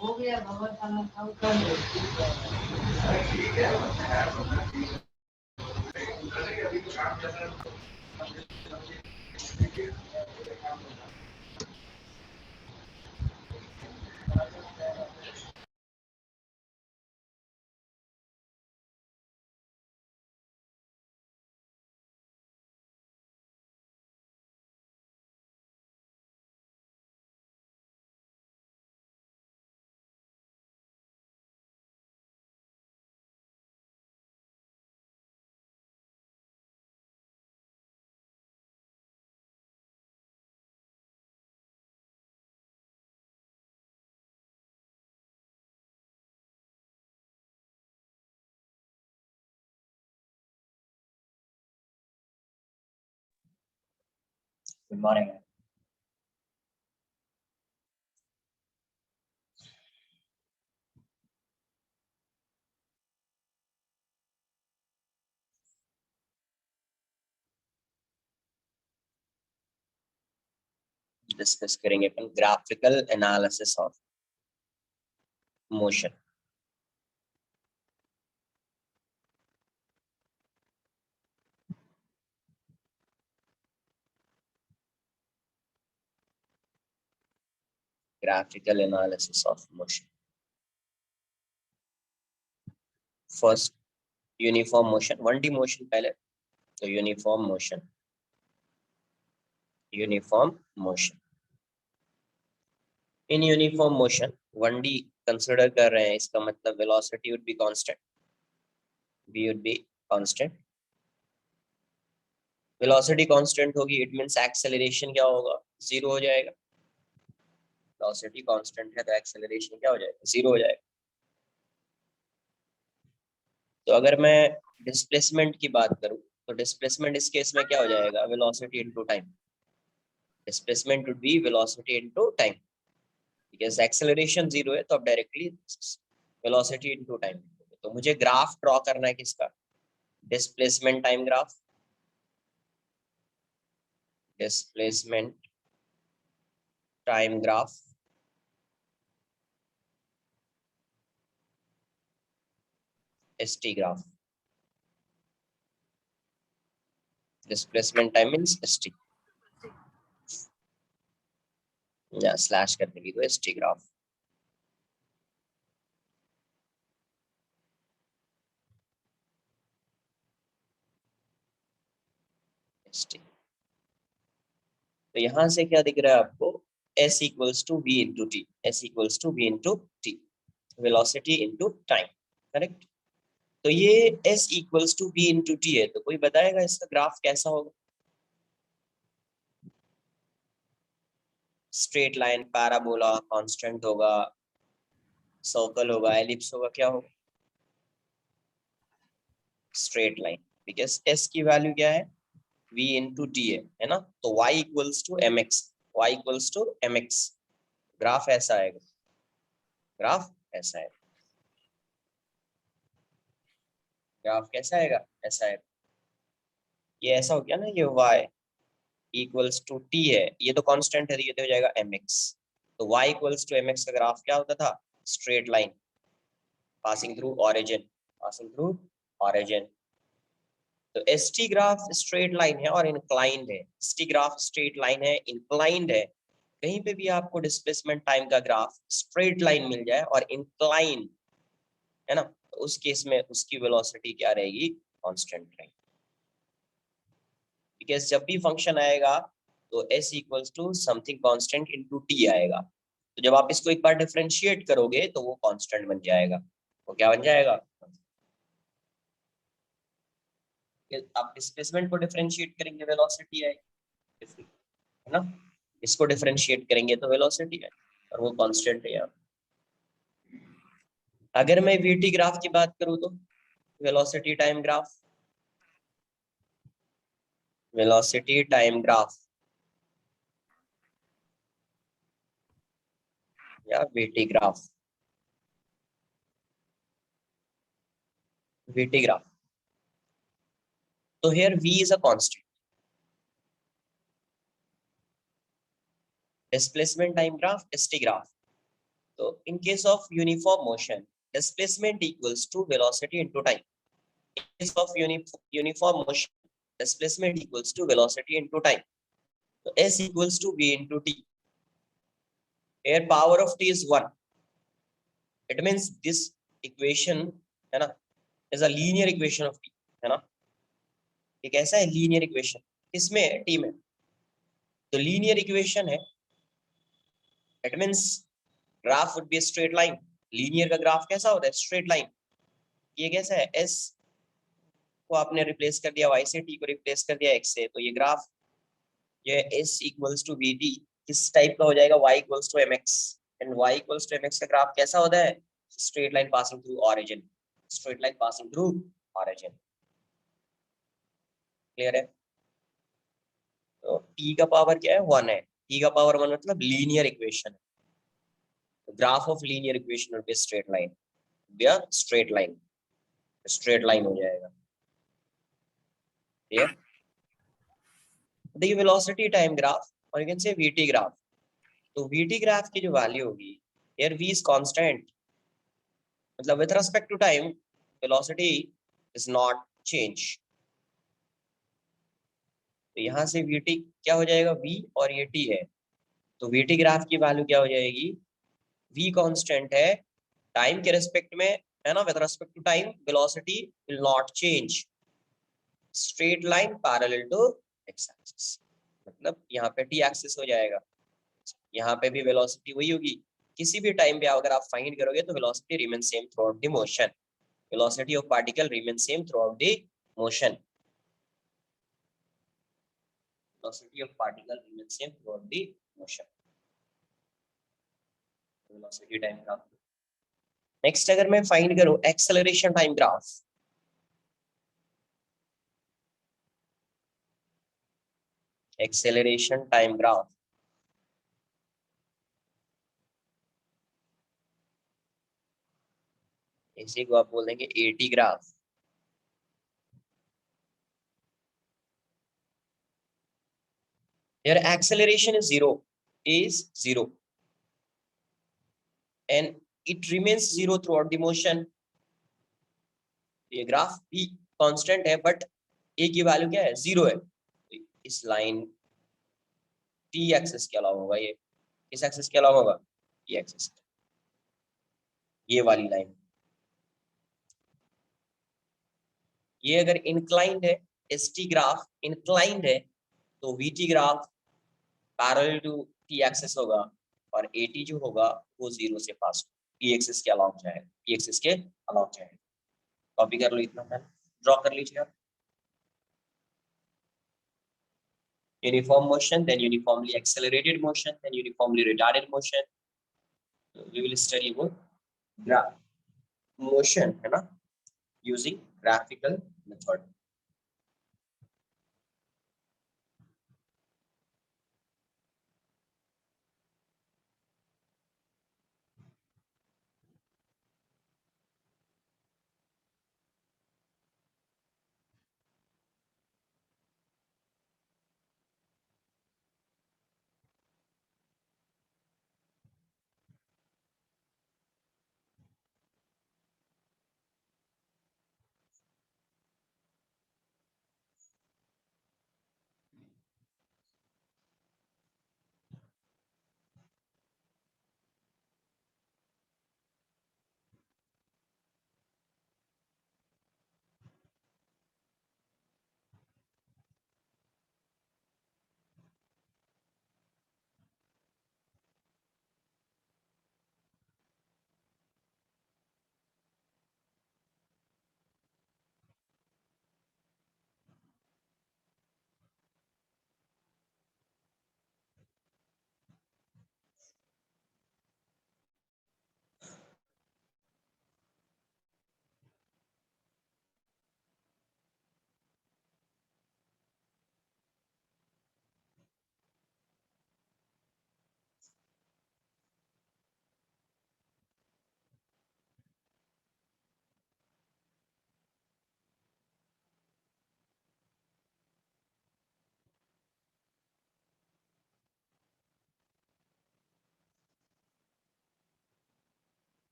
हो गया भगवान का Good morning. डिस्कस करेंगे अपन graphical analysis of motion. Graphical analysis of motion. First uniform motion, 1D motion पहले, तो uniform motion. Uniform motion, in uniform motion 1D consider कर रहे हैं, इसका मतलब velocity would be constant, v would be constant। Velocity constant होगी, it means acceleration क्या होगा, जीरो हो जाएगा। वेलोसिटी कांस्टेंट है तो एक्सेलरेशन क्या हो जाएगा, जीरो हो जाएगा। तो अगर मैं डिस्प्लेसमेंट की बात करूं तो डिस्प्लेसमेंट इस केस में क्या हो जाएगा, velocity into time. Displacement would be velocity into time, because acceleration zero है तो अब डायरेक्टली वेलोसिटी इनटू टाइम। तो मुझे ग्राफ ड्रॉ करना है किसका, displacement time graph. Displacement time graph ST graph. Displacement time means ST, या स्लैश करने की तो ST ग्राफ। ST, तो यहां से क्या दिख रहा है आपको, S equals to V into T, S equals to V into T, velocity into time, correct. तो ये S equals to V into T है, तो कोई बताएगा इसका ग्राफ कैसा होगा। स्ट्रेट लाइन, पैराबोला, कांस्टेंट होगा, सर्कल होगा, एलिप्स होगा, क्या होगा, स्ट्रेट लाइन। बिकॉज S की वैल्यू क्या है, V इंटू टी है ना, तो Y equals to mx, Y equals to mx। Graph ऐसा आएगा, ग्राफ ऐसा है, ग्राफ कैसा आएगा, ऐसा है। ये ऐसा हो गया ना, ये y इक्वल्स टू t है, ये तो कांस्टेंट है, ये तो हो जाएगा mx। तो y इक्वल्स टू mx का ग्राफ क्या होता था, straight line passing through origin, passing through origin. तो ST ग्राफ स्ट्रेट लाइन है और इंक्लाइंड है, ST ग्राफ स्ट्रेट लाइन है, इंक्लाइंड है, कहीं पे भी आपको डिस्प्लेसमेंट टाइम का ग्राफ स्ट्रेट लाइन मिल जाए और इंक्लाइन है ना, तो उस केस में उसकी वेलोसिटी क्या रहेगी, कांस्टेंट रहेगी। बिकॉज जब भी फंक्शन आएगा तो s equals to something constant into t आएगा, तो जब आप इसको एक बार डिफरेंशिएट करोगे तो वो कांस्टेंट बन जाएगा। वो क्या बन जाएगा, आप डिस्प्लेसमेंट को डिफरेंशिएट करेंगे वेलोसिटी आएगी, है ना, इसको डिफरेंशिएट करेंगे तो वेलोसिटी है और वो कांस्टेंट है यहाँ। अगर मैं वीटी ग्राफ की बात करूँ तो velocity time graph, velocity time graph या वीटी ग्राफ, वीटी ग्राफ, तो here v is a constant, displacement time graph st graph. So in case of uniform motion, displacement equals to velocity into time. In case of uniform motion, displacement equals to velocity into time. So s equals to v into t. Here power of t is 1. It means this equation है ना is a linear equation of t, है ना, ये कैसा है linear equation, किसमें है, t में, तो linear equation है, it means graph would be a straight line. linear का ग्राफ कैसा होता है, straight line. ये कैसा है, s को आपने रिप्लेस कर दिया y से, t को रिप्लेस कर दिया x से, तो ये ग्राफ ये s इक्वल्स टू vt किस टाइप का हो जाएगा, y equals to mx, and y equals to mx का ग्राफ कैसा होता है, straight line passing through origin, straight line passing through origin. Clear है, तो t का पावर क्या है, 1 है, t का पावर 1 मतलब लीनियर इक्वेशन है, graph of linear equation will be straight line, या स्ट्रेट लाइन, स्ट्रेट लाइन हो जाएगा। क्लियर, देखिए वेलोसिटी टाइम ग्राफ और you can say vt graph, तो vt ग्राफ की जो वैल्यू होगी, here v is constant, मतलब with respect to time velocity is not change, तो यहाँ से vt क्या हो जाएगा, v और ये t है, तो vt ग्राफ की वैल्यू क्या हो जाएगी, v कांस्टेंट है टाइम के रेस्पेक्ट में, है ना, with respect to time velocity will not change, straight line parallel to x axis, मतलब यहाँ पे t एक्सिस हो जाएगा, यहाँ पे भी वेलोसिटी वही होगी, किसी भी टाइम पे अगर आप फाइंड करोगे तो velocity remain same through out the motion, velocity of particle remains same throughout the motion, velocity of particle remains same throughout the motion, velocity time graph। Next अगर मैं फाइंड करूं acceleration time graph, acceleration time graph, इसी को आप बोल देंगे eighty graph. Here acceleration is zero and it remains zero throughout the motion, ये graph भी कांस्टेंट है बट ए की वैल्यू क्या है, जीरो है, इस लाइन टी एक्सिस के अलावा होगा, ये इस एक्सिस के अलावा होगा, ये एक्सिस, ये वाली लाइन, ये अगर इंक्लाइंड है, एस टी ग्राफ इंक्लाइंड है, तो V T graph parallel to T axis होगा और ए टी जो होगा वो जीरो से पास टी एक्सिस के अलाउ जाएगा, टी एक्सिस के अलाउ जाएगा। कॉपी कर लो इतना, ड्रॉ कर लीजिए आप, uniform motion, then uniformly accelerated motion, then uniformly retarded motion, we will study about graph motion, है ना, using graphical method।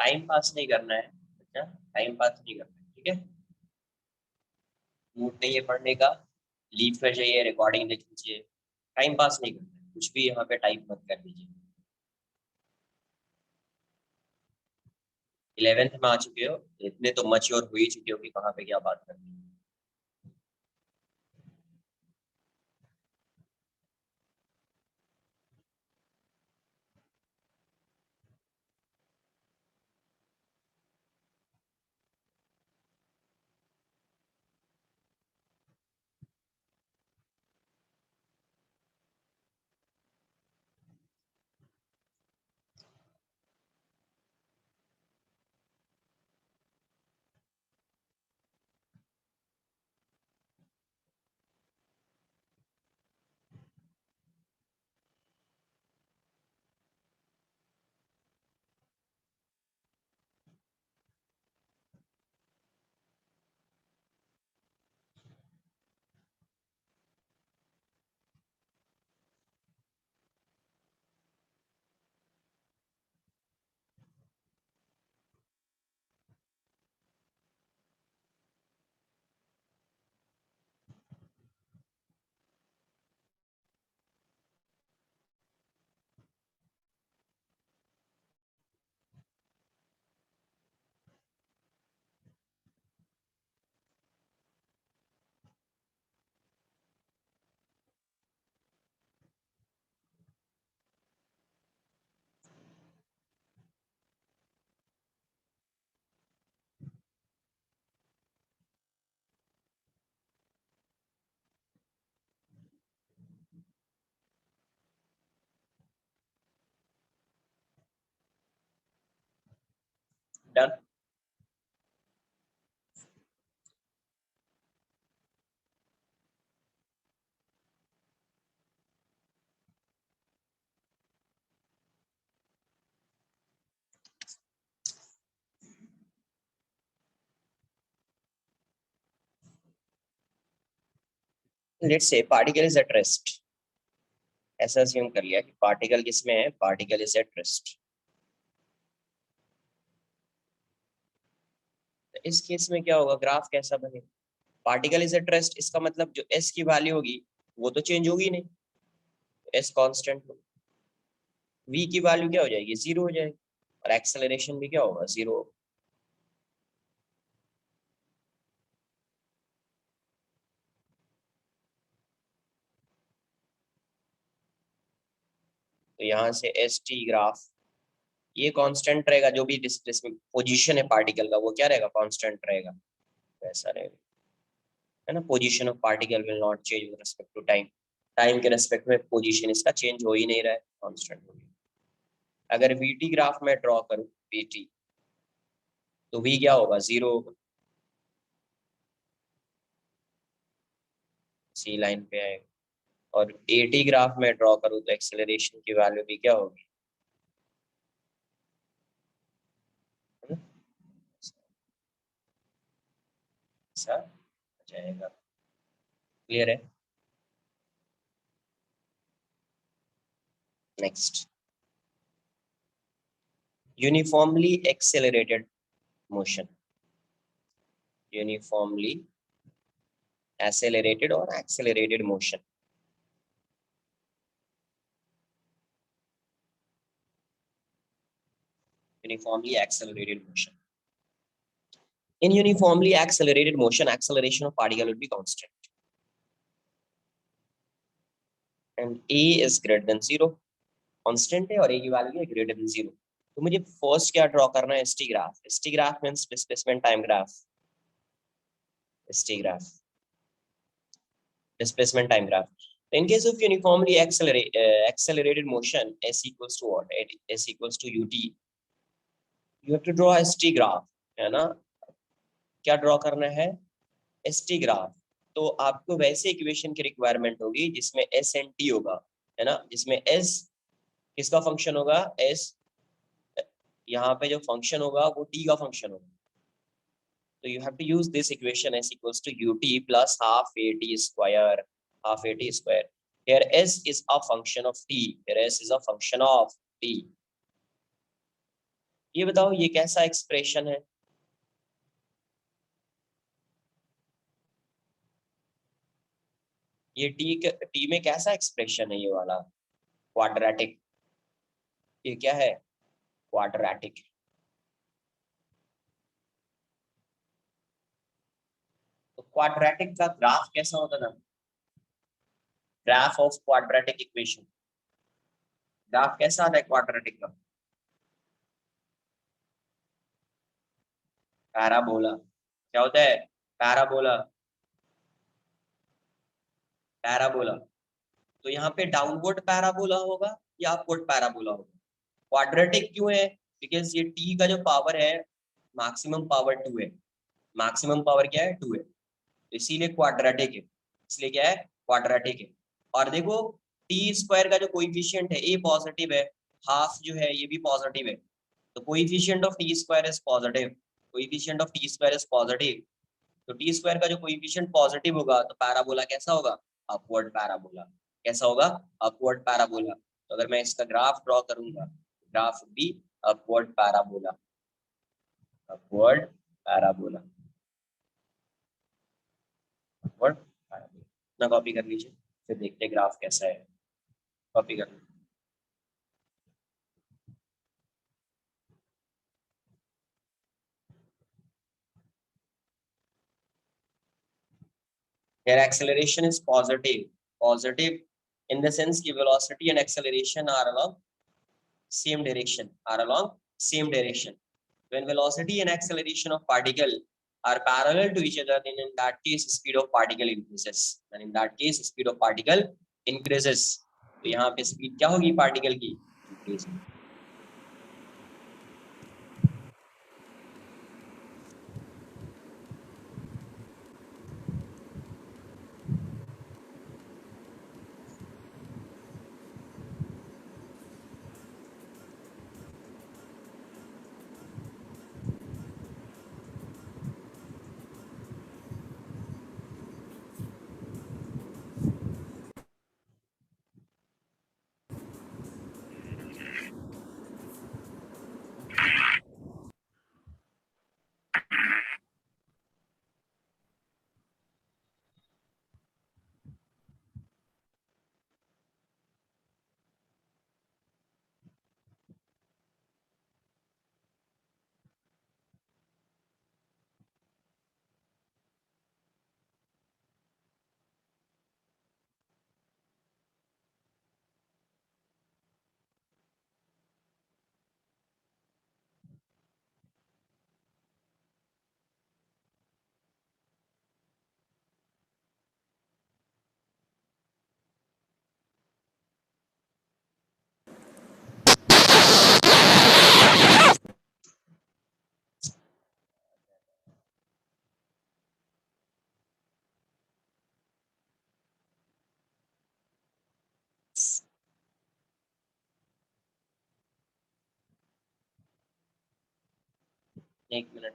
Time pass नहीं करना है, अच्छा टाइम पास नहीं करना है, ठीक है। मूड नहीं है पढ़ने का, लीव पे जाइए, रिकॉर्डिंग लिख लीजिए, टाइम पास नहीं करना है, कुछ भी यहाँ पे टाइप मत कर लीजिए। 11th में आ चुके हो, इतने तो मैच्योर हो ही चुके हो कि कहाँ पे क्या बात करनी है। Done. Let's say particle is at rest, ऐसा assume कर लिया कि पार्टिकल किसमें है, पार्टिकल इज एट रेस्ट। तो इस केस में क्या होगा, ग्राफ कैसा बनेगा, पार्टिकल इज एट रेस्ट, इसका मतलब जो एस की वैल्यू होगी वो तो चेंज होगी नहीं, एस कांस्टेंट होगी, वी की वैल्यू क्या हो जाएगी, जीरो हो जाएगी, और एक्सेलरेशन भी क्या होगा, जीरो। तो यहाँ से एस टी ग्राफ, ये कांस्टेंट रहेगा, जो भी डिस्प्लेसमेंट पोजीशन है पार्टिकल का वो क्या रहेगा, कांस्टेंट रहेगा, वैसा रहेगा, है ना। Position of particle will not change with respect to time, time के रेस्पेक्ट में पोजीशन इसका चेंज हो ही नहीं रहा है, कांस्टेंट हो गया। अगर वीटी ग्राफ में ड्रॉ करूं, वीटी, तो वी क्या होगा, जीरो होगा, सी लाइन पे आएगा। और एटी ग्राफ में ड्रॉ करूं तो एक्सेलरेशन की वैल्यू भी क्या होगी, है ना? ऐसा हो जाएगा, क्लियर है। Next, uniformly accelerated motion, uniformly accelerated or accelerated motion, uniformly accelerated motion. In uniformly accelerated motion, acceleration of particle will be constant and a is greater than zero, constant है और a की value है greater than zero। तो मुझे first क्या draw करना है, st graph, st graph means displacement time graph, st graph displacement time graph. In case of uniformly accelerated motion, s equals to what, s equals to ut, you have to draw a st graph, है ना। क्या draw करना है, st graph. तो आपको वैसे equation की requirement होगी जिसमें s एंड t होगा, है ना, जिसमें s किसका फंक्शन होगा, s यहाँ पे जो फंक्शन होगा वो t का फंक्शन होगा। तो you have to use this equation, s equals to ut plus half at square, half at square. Here s is a function of t, here s is a function of t, ये बताओ ये कैसा expression है? ये T में कैसा expression है ये वाला? क्वाड्रेटिक। ये क्या है? क्वाड्रेटिक। तो क्वाड्रेटिक का ग्राफ कैसा होता था? Graph of quadratic equation, graph कैसा आता है क्वाड्रेटिक का? पैराबोला। क्या होता है? पैराबोला। पैराबोला। तो यहाँ पे डाउनवर्ड पैराबोला होगा या अपवर्ड पैराबोला होगा? क्वाड्रेटिक क्यों है? बिकॉज ये टी का जो पावर है, मैक्सिमम पावर 2 है। मैक्सिमम पावर क्या है? 2 है, तो इसीलिए क्वाड्रेटिक है। इसलिए क्या है? क्वाड्रेटिक है। और देखो, टी स्क्वायर का जो कोइफिशिएंट है ए पॉजिटिव है, हाफ जो है ये भी पॉजिटिव है, तो coefficient of T square is positive. Coefficient of T square is positive. तो टी स्क्वायर का जो कोइफिशिएंट पॉजिटिव होगा तो पैराबोला कैसा होगा? Upward parabola. कैसा होगा? Upward parabola. तो अगर मैं इसका ग्राफ ड्रॉ करूंगा, ग्राफ भी upward parabola. Upward parabola. Upward parabola ना, कॉपी कर लीजिए, फिर देखते हैं ग्राफ कैसा है। कॉपी कर लीजिए। Their acceleration is positive. Positive in the sense कि velocity and acceleration are along same direction. Are along same direction. When velocity and acceleration of particle are parallel to each other, then in that case speed of particle increases. And in that case speed of particle increases. तो यहाँ पे speed क्या होगी particle की? Increase. एक minute.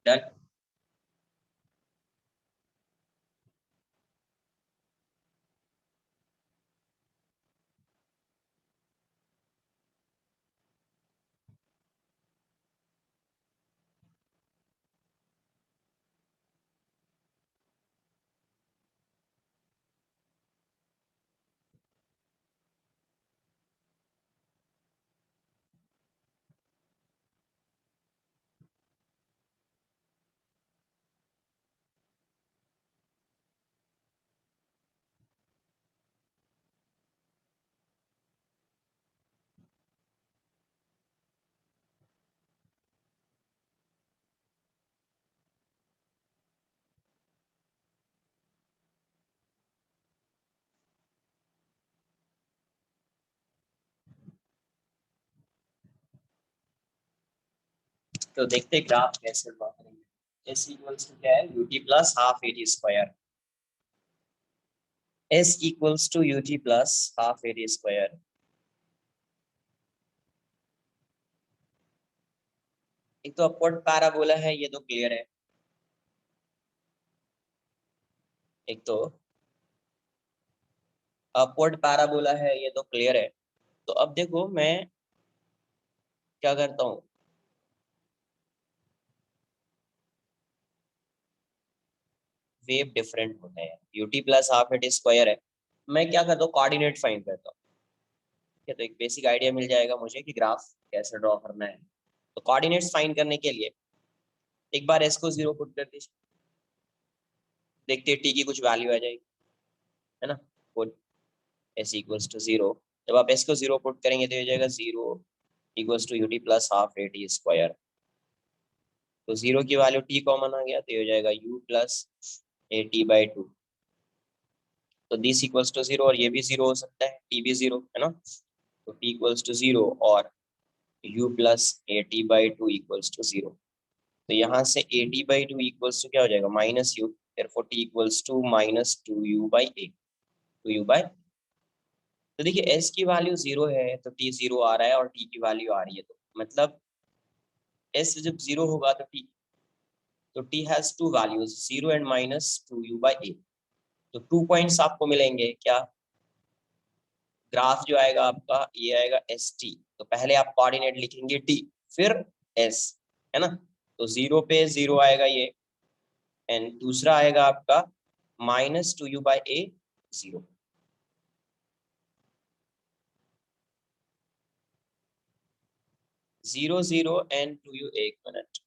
Done. तो देखते हैं ग्राफ कैसे ड्रॉ करेंगे। s इक्वल्स टू क्या है, ut plus half eighty square. s equals to ut plus half eighty square. एक तो अपवर्ड पैराबोला है, ये तो क्लियर है। एक तो अपवर्ड पैराबोला है, ये तो क्लियर है। तो अब देखो मैं क्या करता हूँ, वेव डिफरेंट होते हैं, ut plus half eighty square है। मैं क्या करता हूँ, कोऑर्डिनेट फाइंड करता हूँ। ठीक है, तो एक बेसिक आइडिया मिल जाएगा मुझे कि ग्राफ कैसे ड्रॉ करना है। तो कोऑर्डिनेट्स फाइंड करने के लिए एक बार s को 0 पुट कर दीजिए, देखते हैं t की कुछ वैल्यू आ जाएगी, है ना। Put s equals to 0। जब आप s को 0 पुट करेंगे तो ये हो जाएगा 0 equals to ut plus half eighty square. तो 0 की वैल्यू t कॉमन आ गया तो ये हो जाएगा u प्लस एटी बाई 2। तो दिस इक्वल्स टू 0 और ये भी 0 हो सकता है, t भी 0 है ना। तो t इक्वल्स टू 0 और u plus AT by 2 equals to 0। तो यहाँ से एटी बाई 2 इक्वल्स टू क्या हो जाएगा, minus U. therefore t equals to minus 2u by A, 2u by. तो देखिए s की वैल्यू 0 है तो t 0 आ रहा है और t की वैल्यू आ रही है, तो मतलब s जब 0 होगा तो t has two values, 0 and minus 2u by a. तो 2 पॉइंट्स आपको मिलेंगे क्या, ग्राफ जो आएगा आपका ये आएगा एस टी। तो पहले आप कोऑर्डिनेट लिखेंगे टी, फिर एस, है ना। तो 0 पे 0 आएगा ये, एंड दूसरा आएगा आपका minus 2u by a, 0। Zero zero and 2u, एक मिनट।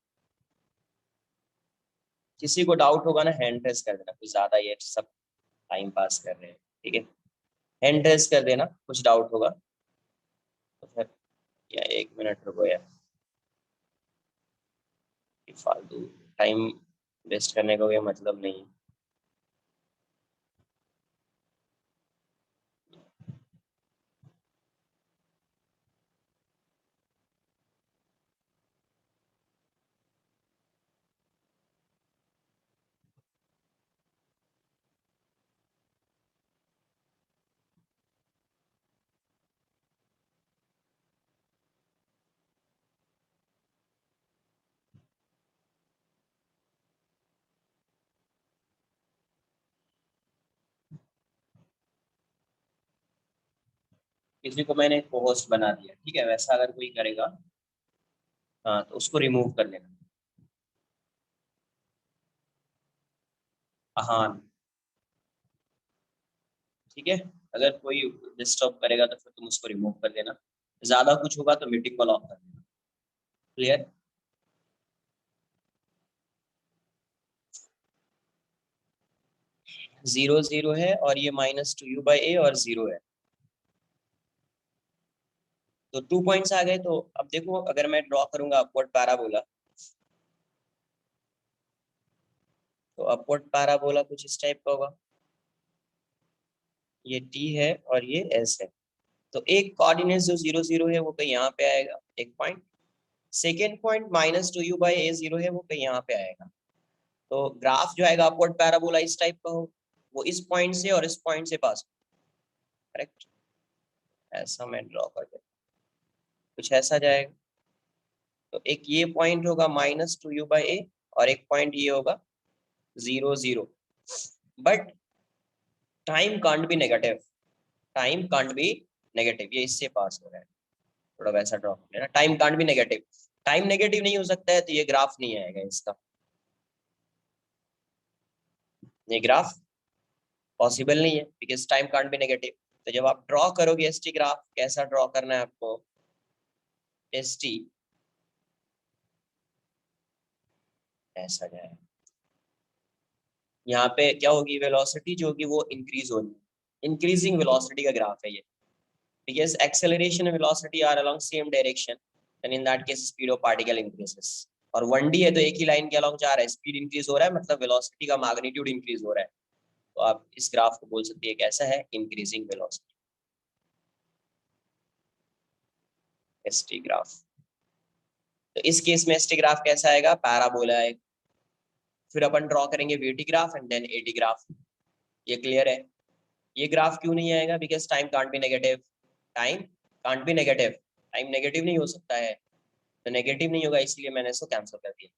किसी को डाउट होगा ना, हैंड रेस कर देना, कुछ ज्यादा ये सब टाइम पास कर रहे हैं, ठीक है। हैंड रेस कर देना, कुछ डाउट होगा तो फिर, या एक मिनट रुको यार, फालतू टाइम वेस्ट करने का कोई मतलब नहीं है। किसी को मैंने को होस्ट बना दिया, ठीक है, वैसा अगर कोई करेगा हाँ तो उसको रिमूव कर लेना। हाँ ठीक है, अगर कोई डिस्टर्ब करेगा तो फिर तुम उसको रिमूव कर देना, ज्यादा कुछ होगा तो मीटिंग को लॉक कर देना। क्लियर। 0 0 है और ये माइनस 2u बाई ए और 0 है, तो 2 पॉइंट्स आ गए। तो अब देखो अगर मैं ड्रॉ करूंगा अपवर्ड पैराबोला, तो अपवर्ड पैराबोला कुछ इस टाइप का होगा, ये t है और ये s है। तो एक कोऑर्डिनेट जो 0 0 है वो कहीं यहाँ पे आएगा, एक point. Second point minus 2u by a 0 है, वो कहीं यहाँ पे आएगा। तो ग्राफ जो आएगा अपवर्ड पैराबोला इस टाइप का हो, वो इस पॉइंट से और इस पॉइंट से पास। करेक्ट, ऐसा मैं ड्रॉ कर देता, कुछ ऐसा जाएगा। तो एक ये पॉइंट होगा माइनस 2u बाई ए और एक पॉइंट ये होगा 0 0। But time can't be negative, time can't be negative, ये इससे पास हो रहा है। थोड़ा वैसा ड्रॉ कर लेना, time can't be negative. Time negative नहीं हो सकता है तो ये ग्राफ नहीं आएगा इसका, ये ग्राफ पॉसिबल नहीं है because time can't be negative. तो जब आप ड्रॉ करोगे एस टी ग्राफ, कैसा ड्रॉ करना है आपको, एस टी ऐसा जाए। यहाँ पे क्या होगी, वेलोसिटी जो होगी वो इंक्रीज होगी, इंक्रीजिंग वेलोसिटी का ग्राफ है ये, because acceleration and velocity are along same direction, and in that case speed of particle increases। और 1D है तो एक ही लाइन के along जा रहा है, स्पीड इंक्रीज हो रहा है मतलब वेलोसिटी का मैग्नीट्यूड इंक्रीज हो रहा है। तो आप इस ग्राफ को बोल सकते हैं कैसा है, इंक्रीजिंग वेलोसिटी, एसटी ग्राफ। तो इस केस में एसटी ग्राफ कैसा आएगा, पैराबोला आएगा। फिर अपन ड्रॉ करेंगे VT graph and then AT graph. ये क्लियर है। ये ग्राफ क्यों नहीं आएगा, because time can't be negative. Time can't be negative, time negative नहीं हो सकता है, तो नेगेटिव नहीं होगा, इसलिए मैंने इसको कैंसिल कर दिया।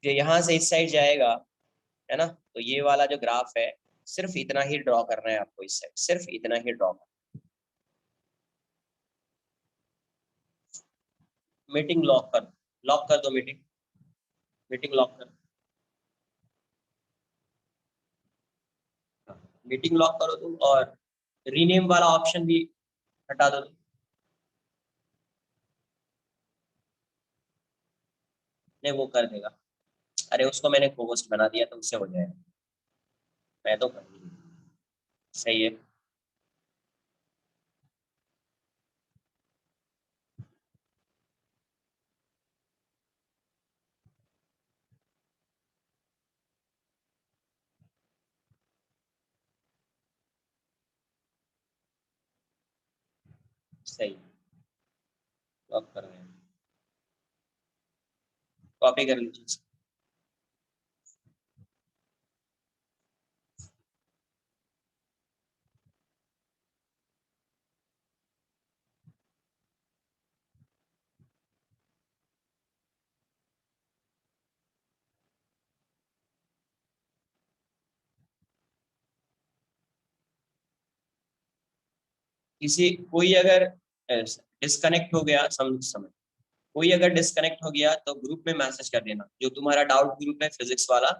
जो यहाँ से इस साइड जाएगा, है ना, तो ये वाला जो ग्राफ है सिर्फ इतना ही ड्रॉ करना है आपको, इस साइड सिर्फ इतना ही ड्रॉ करना। मीटिंग लॉक कर दो, मीटिंग मीटिंग लॉक कर, मीटिंग लॉक करो तुम, और रीनेम वाला ऑप्शन भी हटा दो। नहीं वो कर देगा, अरे उसको मैंने होस्ट बना दिया तो उससे हो जाएगा, मैं तो कर दूंगा। सही है। सही, लॉक कर रहे हैं, कॉपी कर लीजिए। किसी कोई अगर डिस्कनेक्ट हो गया, समझ, कोई अगर डिस्कनेक्ट हो गया तो ग्रुप में मैसेज कर देना, जो तुम्हारा डाउट ग्रुप है फिजिक्स वाला,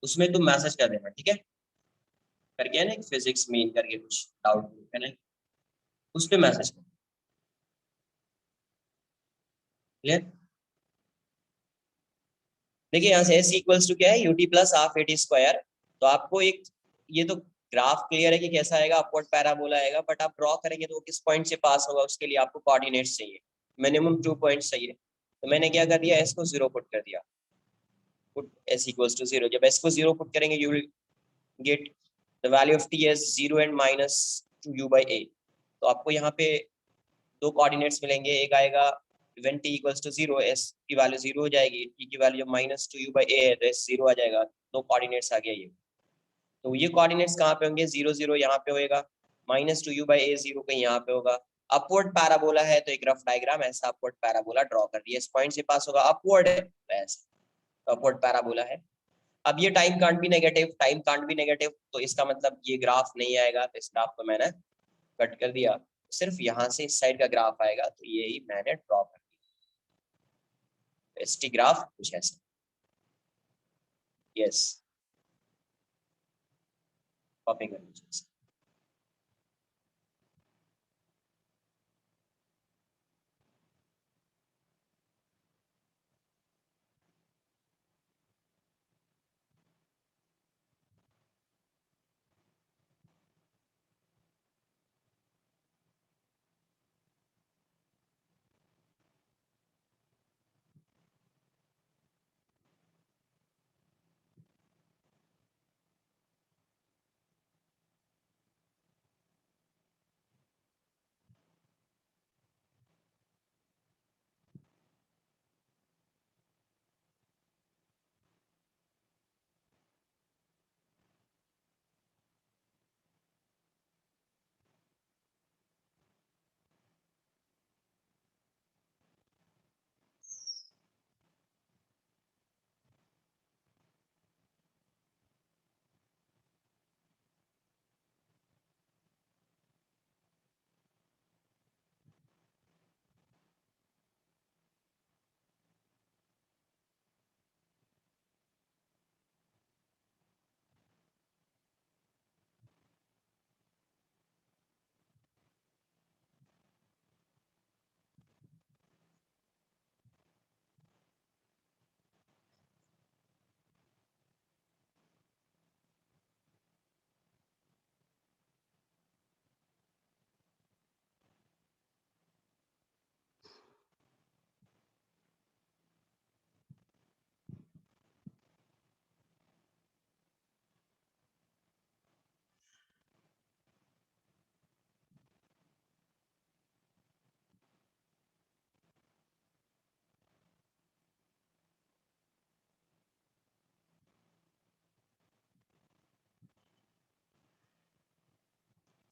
उसमें तुम मैसेज कर देना, ठीक है। कर गया ना, फिजिक्स मेन करके कुछ डाउट ग्रुप है ना, उस पे मैसेज कर। क्लियर। देखिए यहाँ से एस इक्वल्स टू क्या है, UT plus half eighty square. तो आपको एक, ये तो ग्राफ क्लियर है कि कैसा आएगा, अपवर्ड पैराबोला आएगा, बट आप ड्रॉ करेंगे तो वो किस पॉइंट से पास होगा, उसके लिए आपको कोऑर्डिनेट्स चाहिए, मिनिमम 2 पॉइंट्स चाहिए। तो मैंने क्या कर दिया, एस को 0 पुट कर दिया, पुट एस इक्वल्स टू 0। जब एस को 0 पुट करेंगे, you will get the value of T as 0 and minus 2u/a। तो आपको यहाँ पे दो कोऑर्डिनेट्स मिलेंगे, एक आएगा when t equals to 0, s की वैल्यू 0 हो जाएगी, t की वैल्यू माइनस 2u/a है, तो s 0 आ जाएगा। दो कोऑर्डिनेट्स आ गया ये। तो ये कोऑर्डिनेट्स कहाँ पे होंगे, 0 0 यहाँ पे होएगा, माइनस 2u/a 0 कहीं यहाँ पे होगा। अपवर्ड पैराबोला है तो एक रफ डायग्राम ऐसा अपवर्ड पैराबोला ड्रॉ कर दिया, इस पॉइंट से पास होगा, अपवर्ड है तो ऐसा अपवर्ड पैराबोला है। अब ये time can't be negative, time can't be negative, तो इसका मतलब ये ग्राफ नहीं आएगा, तो इस ग्राफ को मैंने कट कर दिया, सिर्फ यहाँ से इस साइड का ग्राफ आएगा, तो यही मैंने ड्रॉ कर दिया, एसटी ग्राफ कुछ ऐसा। यस, कॉपी कर लीजिए।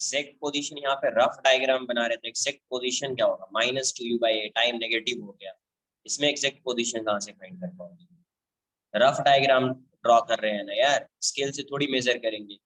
एग्जैक्ट पोजीशन, यहाँ पे रफ डायग्राम बना रहे थे, एग्जैक्ट पोजीशन क्या होगा, -2u/a, टाइम नेगेटिव हो गया, इसमें एग्जैक्ट पोजीशन कहाँ से फाइंड कर पाओगे, रफ डायग्राम ड्रॉ कर रहे हैं ना यार, स्केल से थोड़ी मेजर करेंगे।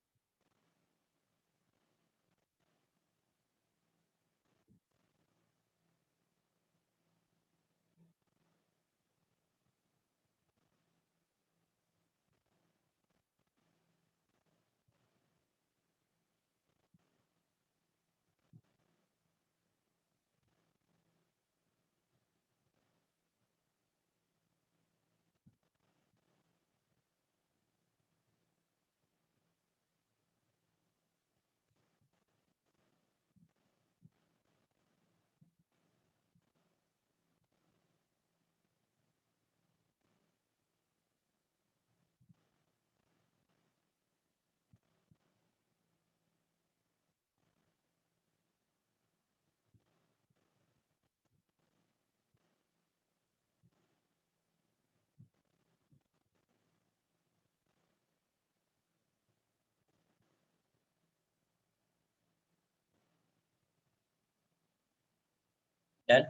डन।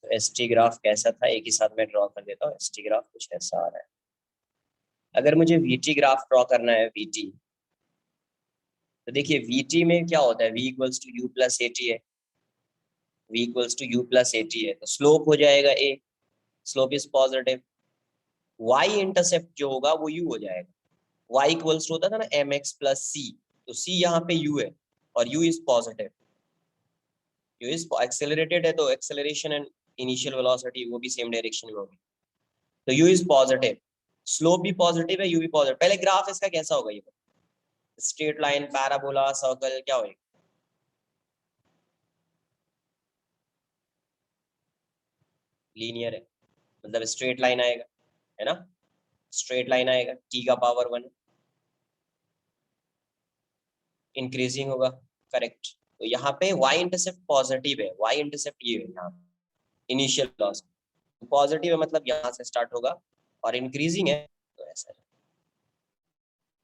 तो एसटी ग्राफ कैसा था, एक ही साथ में ड्रॉ कर देता हूँ। एसटी ग्राफ कुछ ऐसा आ रहा है। अगर मुझे वीटी ग्राफ ड्रॉ करना है, वीटी, तो देखिए वीटी में क्या होता है, v equals to U plus A T है, v equals to U plus A T है, तो स्लोप हो जाएगा a, slope is positive. y intercept जो होगा वो u हो जाएगा, y इक्वल्स टू होता था ना mx प्लस c, तो c यहाँ पे u है और u is positive, u is accelerated है, तो एक्सेलरेशन एंड इनिशियल वेलोसिटी वो भी सेम डायरेक्शन में होगी, तो u इज पॉजिटिव, स्लोप भी पॉजिटिव है, u भी पॉजिटिव। पहले ग्राफ इसका कैसा होगा, ये स्ट्रेट लाइन, पैराबोला, सर्कल, क्या होगा, लीनियर है, मतलब स्ट्रेट लाइन आएगा, है ना, स्ट्रेट लाइन आएगा, t का पावर 1, इंक्रीजिंग होगा, करेक्ट। तो यहाँ पे y इंटरसेप्ट पॉजिटिव है, y इंटरसेप्ट ये है यहाँ इनिशियल लॉस, पॉजिटिव है मतलब यहाँ से स्टार्ट होगा, और इंक्रीजिंग है तो ऐसा है।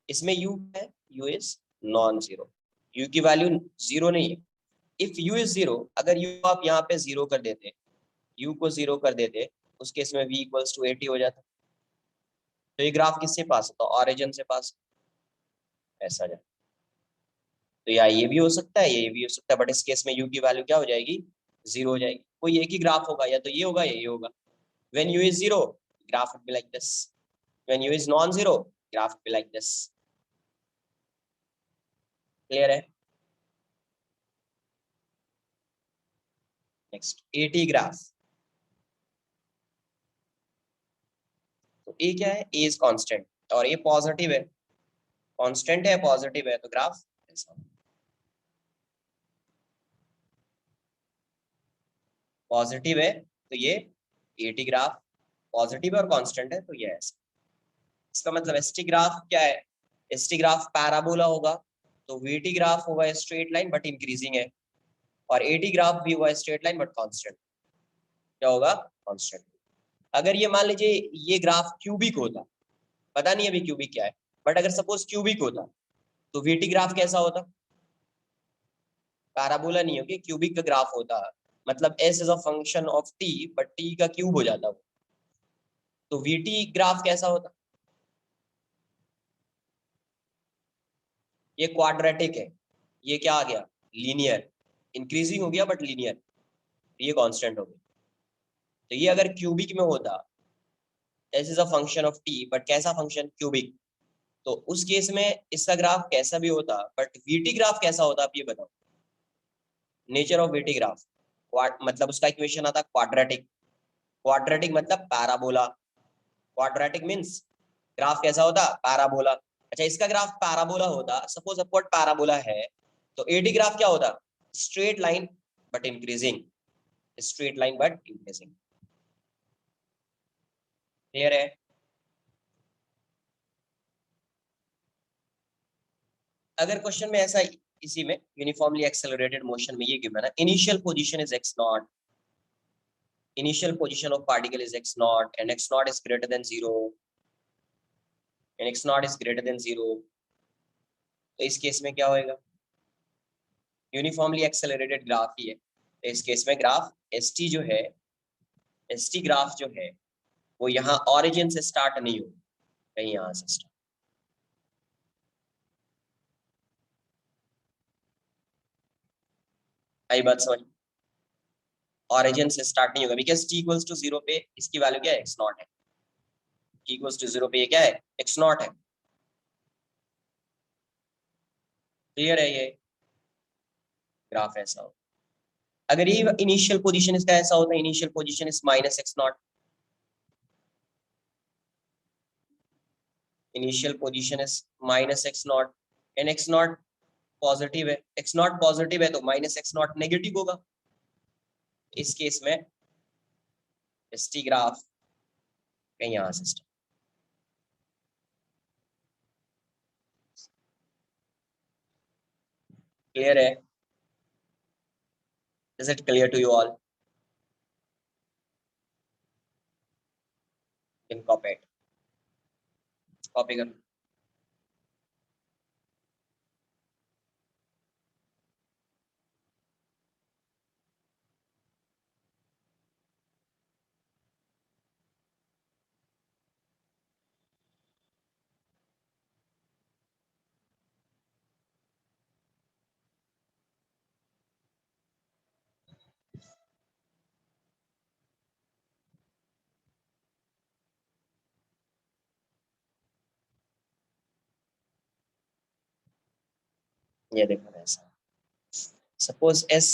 इसमें u है, u is non zero, u की वैल्यू जीरो नहीं है। इफ u इज जीरो, अगर u आप यहाँ पे जीरो कर देते, u को जीरो कर देते, उस केस में v इक्वल्स टू 80 हो जाता, तो ये ग्राफ किससे पास होता, ऑरिजिन से पास, ऐसा जाए। तो या ये भी हो सकता है, ये भी हो सकता है, बट इस केस में u की वैल्यू क्या हो जाएगी, जीरो हो जाएगी। कोई एक ही ग्राफ होगा, या तो ये होगा या ये होगा। When u is zero, graph would be like this, when u is non zero, graph would be like this. Clear है। नेक्स्ट एटी ग्राफ, तो ए क्या है, ए इज कांस्टेंट और ए पॉजिटिव है, कांस्टेंट है, पॉजिटिव है, तो ग्राफ ऐसा, पॉजिटिव है तो ये एटी ग्राफ, पॉजिटिव है और कांस्टेंट है तो ये ऐसा। इसका मतलब एसटी ग्राफ क्या है, एसटी ग्राफ पैराबोला होगा, तो वीटी ग्राफ होगा स्ट्रेट लाइन बट इंक्रीजिंग है, और एटी ग्राफ भी हुआ स्ट्रेट लाइन बट कांस्टेंट, क्या होगा, कांस्टेंट। अगर ये मान लीजिए ये ग्राफ क्यूबिक होता, पता नहीं अभी क्यूबिक क्या है, बट अगर सपोज क्यूबिक होता, तो वीटी ग्राफ कैसा होता, पैराबोला नहीं होगी, क्यूबिक का ग्राफ होता, मतलब S is a function of T but T का क्यूब हो जाता वो, तो वीटी ग्राफ कैसा होता, ये क्वाड्रेटिक है, ये क्या आ गया, लीनियर, इंक्रीजिंग हो गया बट लीनियर, ये कांस्टेंट हो गया। तो ये अगर क्यूबिक में होता, S is a function of T but कैसा फंक्शन, क्यूबिक, तो उस केस में इसका ग्राफ कैसा भी होता, बट वीटी ग्राफ कैसा होता आप ये बताओ। नेचर ऑफ वीटी ग्राफ, मतलब उसका इक्वेशन आता क्वाड्रेटिक, क्वाड्रेटिक मतलब पैराबोला, क्वाड्रेटिक मींस ग्राफ कैसा होता, पैराबोला। अच्छा इसका ग्राफ पैराबोला होता, सपोज अपवर्ड पैराबोला है, तो एटी ग्राफ क्या होता, straight line but increasing, straight line but increasing. Clear है? अगर क्वेश्चन में ऐसा इसी में यूनिफॉर्मली एक्सेलरेटेड मोशन में ये गिवन है, initial position is x not, initial position of particle is x naught and x naught is greater than 0 and x naught is greater than 0, तो इस केस में क्या होएगा? यूनिफॉर्मली एक्सेलरेटेड ग्राफ ही है, तो इस केस में ग्राफ st जो है, st ग्राफ जो है वो यहाँ ऑरिजिन से स्टार्ट नहीं हो, कहीं यहाँ से स्टार्ट। आई बात समझ? ऑरिजिन से स्टार्ट नहीं होगा बिकॉज t इक्वल्स टू 0 पे इसकी वैल्यू क्या है? x नॉट है। t इक्वल्स टू 0 पे ये क्या है? x नॉट है। क्लियर है? ये ग्राफ ऐसा हो, अगर ये इनिशियल पोजीशन इसका ऐसा होता है, initial position is minus x not, initial position is minus x not and x not positive है, एक्स नॉट पॉजिटिव है तो माइनस एक्स नॉट नेगेटिव होगा। इस केस में st ग्राफ कहीं यहां से स्टार्ट। क्लियर है? Is it clear to you all? इन कॉपी कर। ये देखो ऐसा, suppose S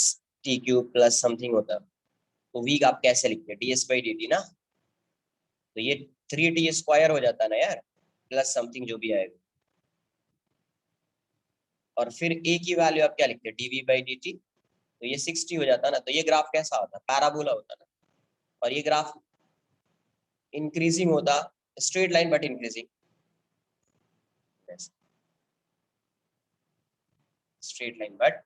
T cube plus something होता तो वी आप कैसे लिखते हैं? ds बाई डी टी ना, तो ये 3t स्क्वायर हो जाता ना यार, प्लस समथिंग जो भी आएगा, और फिर a की वैल्यू आप क्या लिखते हैं? dv बाई डी टी, तो ये 60 हो जाता ना, तो ये ग्राफ कैसा होता? पैराबोला होता ना, और ये ग्राफ इंक्रीजिंग होता, straight line but increasing, straight line but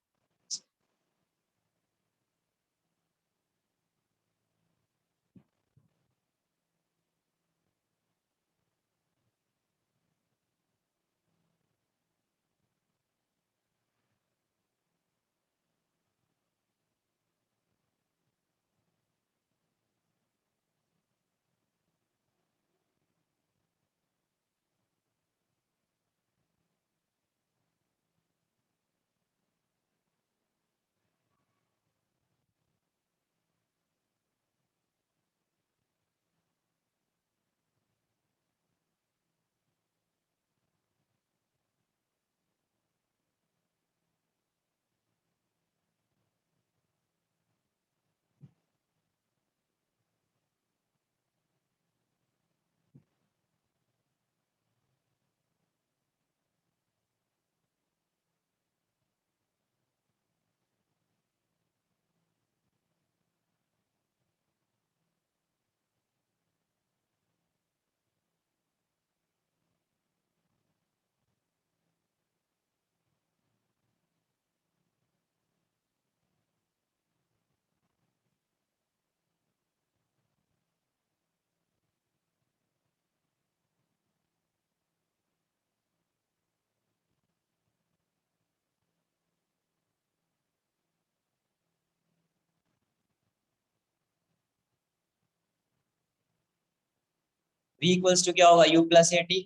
v equals to क्या होगा? u प्लस ए टी,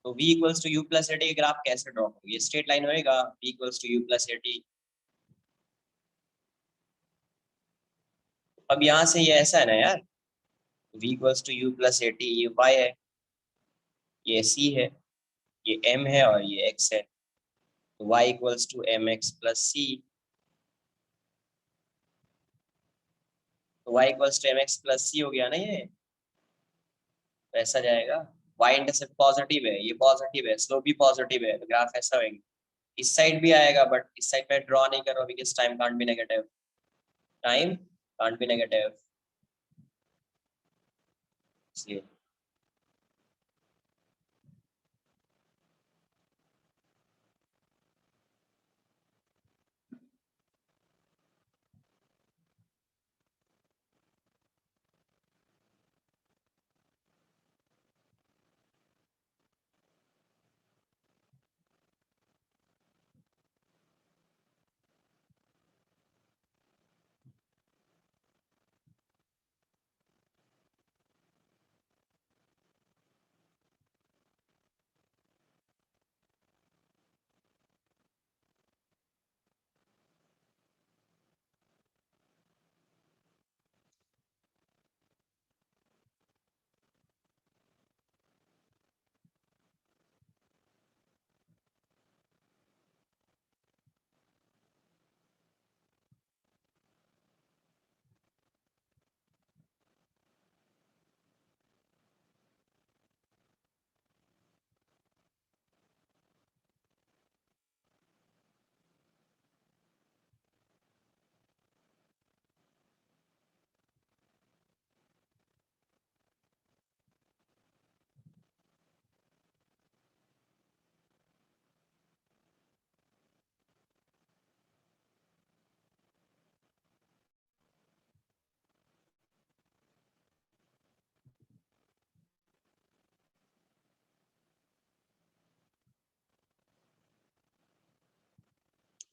तो v equals to u plus A T graph कैसे ड्रॉ करोगे? ये स्ट्रेट लाइन होएगा, v equals to u plus A T. अब यहाँ से ये ऐसा है ना यार, v equals to u plus A T, ये y है, ये c है, ये m है और ये x है, तो y equals to m x plus c, तो y equals to m x plus c हो गया ना ये, तो ऐसा जाएगा। y इंटरसेप्ट पॉजिटिव है, ये पॉजिटिव है, स्लोप भी पॉजिटिव है, तो ग्राफ ऐसा होगा। इस साइड भी आएगा बट इस साइड पे ड्रॉ नहीं कर रहा because time can't be negative, time can't be negative, इसलिए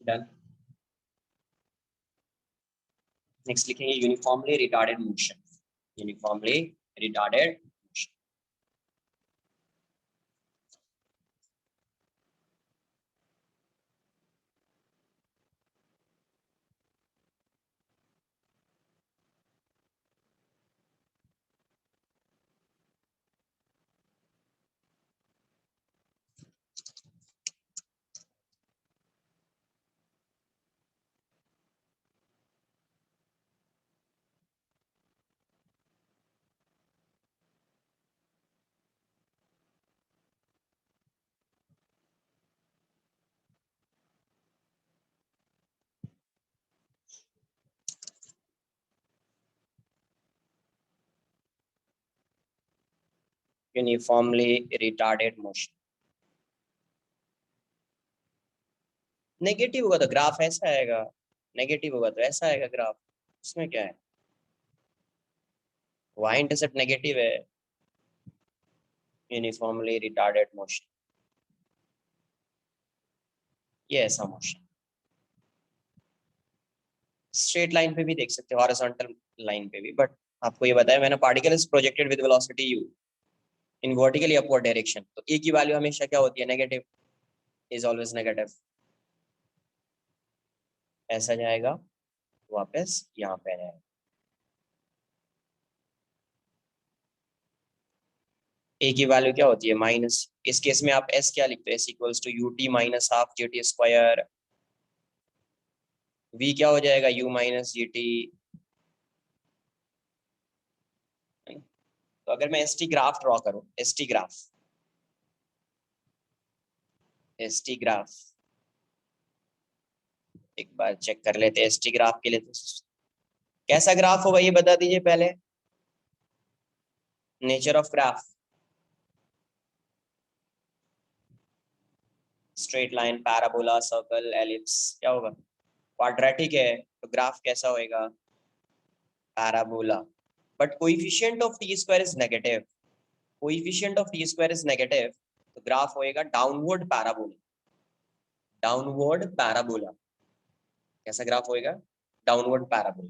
डन। नेक्स्ट लिखेंगे uniformly retarded motion, uniformly retarded motion. Uniformly retarded motion, negative होगा तो ग्राफ ऐसा आएगा, नेगेटिव होगा तो ऐसा आएगा ग्राफ, इसमें क्या है, y इंटरसेप्ट नेगेटिव है, यूनिफॉर्मली रिटार्डेड मोशन, ये ऐसा मोशन। स्ट्रेट लाइन पे भी देख सकते हो, हॉरिजॉन्टल लाइन पे भी, बट आपको ये बताया मैंने, particle is projected with velocity u in vertically upward direction, तो a की वैल्यू हमेशा क्या होती है, नेगेटिव, इज ऑलवेज नेगेटिव। ऐसा जाएगा, वापस यहाँ पे आएगा, a की वैल्यू क्या होती है, माइनस, इस केस में आप s क्या लिखते हो, s equals to U T minus half G T square, v क्या हो जाएगा, u माइनस जी टी। तो अगर मैं एस टी ग्राफ ड्रॉ करूं, S T graph, S T graph एक बार चेक कर लेते हैं एस टी ग्राफ के लिए, तो कैसा ग्राफ होगा ये बता दीजिए पहले, nature of graph, straight line, parabola, circle, ellipse, क्या होगा, क्वाड्रेटिक है तो ग्राफ कैसा होएगा, parabola. But coefficient of T square is negative, coefficient of T square is negative, तो ग्राफ होएगा डाउनवर्ड पैराबोला, डाउनवर्ड पैराबोला। कैसा ग्राफ होएगा, downward parabola,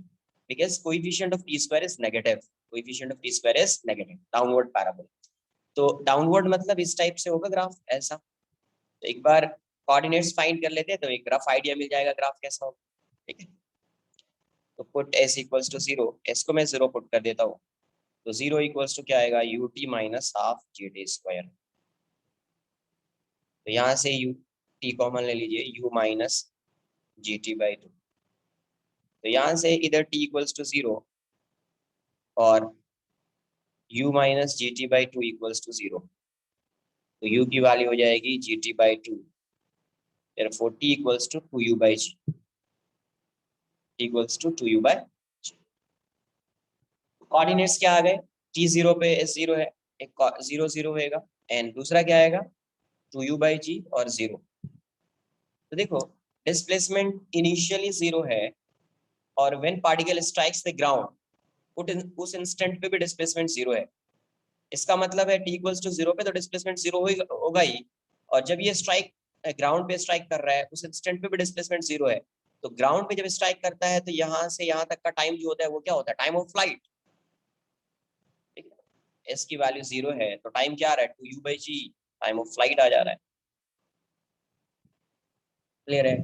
because coefficient of T square is negative, coefficient of T square is negative, downward parabola. तो downward मतलब इस type से होगा graph ऐसा। तो एक बार कोऑर्डिनेट्स फाइंड कर लेते हैं तो एक रफ आइडिया मिल जाएगा ग्राफ कैसा होगा, ठीक है। तो put s equals to 0, s को मैं 0 पुट कर देता हूँ, तो 0 इक्वल्स टू क्या आएगा, you T minus half G T square. तो यहाँ से यू टी कॉमन ले लीजिए, u minus G T by 2। तो यहाँ से इधर t इक्वल्स टू 0 और u minus G T by 2 equals to 0, तो u की वैल्यू हो जाएगी G T by 2, therefore t equals to 2u by g, equals to 2u by g। Coordinates क्या आ गए, t0 पे s0 है, एक 0 0 होएगा, एंड दूसरा क्या आएगा 2u/g और 0। तो देखो डिस्प्लेसमेंट इनिशियली 0 है, और when particle strikes the ground उस इंस्टेंट पे भी डिस्प्लेसमेंट 0 है। इसका मतलब है t=0 पे तो डिस्प्लेसमेंट 0 होगा ही, और जब ये स्ट्राइक ग्राउंड पे स्ट्राइक कर रहा है उस इंस्टेंट पे भी डिस्प्लेसमेंट 0 है। तो ग्राउंड पे जब स्ट्राइक करता है तो यहाँ से यहाँ तक का टाइम जो होता है वो क्या होता है, टाइम ऑफ फ्लाइट। ठीक है, एस की वैल्यू 0 है तो टाइम क्या आ रहा है 2u/g, टाइम ऑफ फ्लाइट आ जा रहा है। क्लियर है?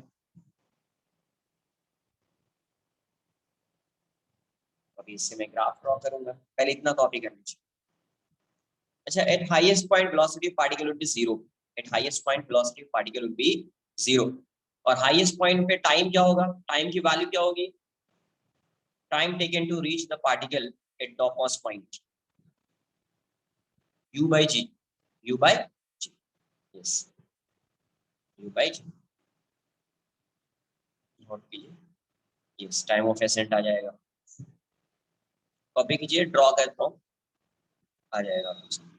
अभी इससे मैं ग्राफ ड्रॉ करूंगा, पहले इतना कॉपी कर लीजिए। अच्छा, eight highest point velocity of particle would be 0। Eight highest point velocity of particle would be 0। और हाईएस्ट पॉइंट पे टाइम क्या होगा, टाइम की वैल्यू क्या होगी, time taken to reach the particle at topmost point, u/g, u/g, yes, u/g। Note कीजिए, yes, time of ascent आ जाएगा। कॉपी कीजिए, ड्रॉ करता हूँ, आ जाएगा आपको।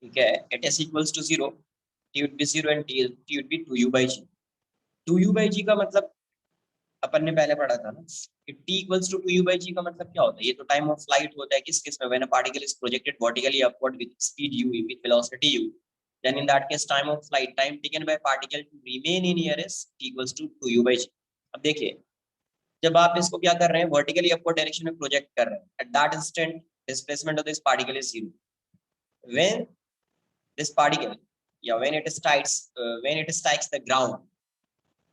ठीक है, at S equals to 0, t would be 0 and t would be 2u/g। 2u/g का मतलब अपन ने पहले पढ़ा था ना कि t equals to 2u/g का मतलब क्या होता है, ये तो टाइम ऑफ फ्लाइट होता है किस केस में, when a particle is projected vertically upward with speed u with velocity u, then in that case time of flight, time taken by particle to remain in air is t equals to 2u/g। अब देखिए, जब आप इसको क्या कर रहे हैं, vertically upward direction में प्रोजेक्ट कर रहे हैं, at that instant displacement of this particle is 0। When this particle, yeah, when it strikes the ground,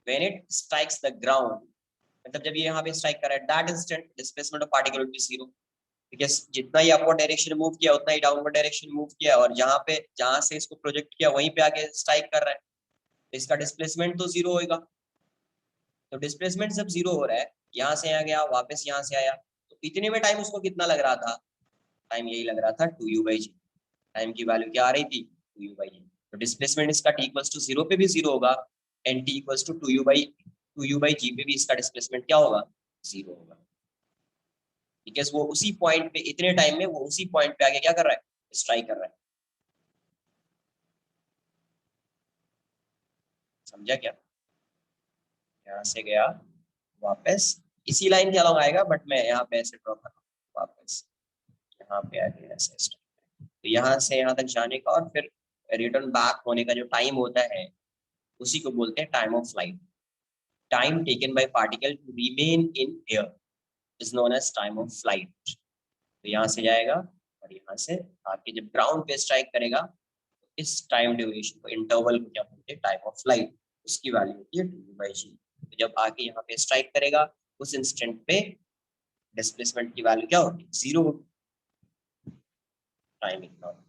when it strikes the ground, मतलब जब ये यहाँ पे स्ट्राइक कर रहा है, that instant displacement of particle will be 0। Because जितना ही upward direction move किया उतना ही डाउनवर्ड डायरेक्शन मूव किया, और जहाँ से इसको प्रोजेक्ट किया वहीं पे आके स्ट्राइक कर रहा है, तो इसका डिस्प्लेसमेंट तो 0 होगा। तो डिस्प्लेसमेंट जब 0 हो रहा है, यहाँ से यहाँ गया, वापस यहाँ से आया, तो इतने में टाइम उसको कितना लग रहा था, टाइम यही लग रहा था 2u/g। टाइम की वैल्यू क्या आ रही थी 2u/g। तो डिस्प्लेसमेंट इसका t इक्वल्स टू 0 पे भी 0 होगा, and t equals to 2u/g पे भी इसका डिस्प्लेसमेंट क्या होगा, 0 होगा। बिकॉज वो उसी पॉइंट पे, इतने टाइम में वो उसी पॉइंट पे आके क्या कर रहा है, स्ट्राइक कर रहा है। समझा क्या? यहाँ से गया, वापस इसी लाइन के अलॉन्ग आएगा, बट मैं यहाँ पे ऐसे ड्रॉ कर रहा हूँ, वापस यहाँ पे आके ऐसे स्ट्राइक। तो यहाँ से यहाँ तक जाने का और फिर रिटर्न बैक होने का जो टाइम होता है उसी को बोलते हैं time of flight. Time taken by particle to remain in air is known as time of flight. तो यहाँ से जाएगा और यहाँ से आके जब ग्राउंड पे स्ट्राइक करेगा, तो इस टाइम ड्यूरेशन को, इंटरवल को क्या बोलते हैं, टाइम ऑफ फ्लाइट। उसकी वैल्यू होती है 2u/g। तो जब आके यहाँ पे स्ट्राइक करेगा उस इंस्टेंट पे डिस्प्लेसमेंट की वैल्यू क्या होगी, 0 होगी। Time ignore.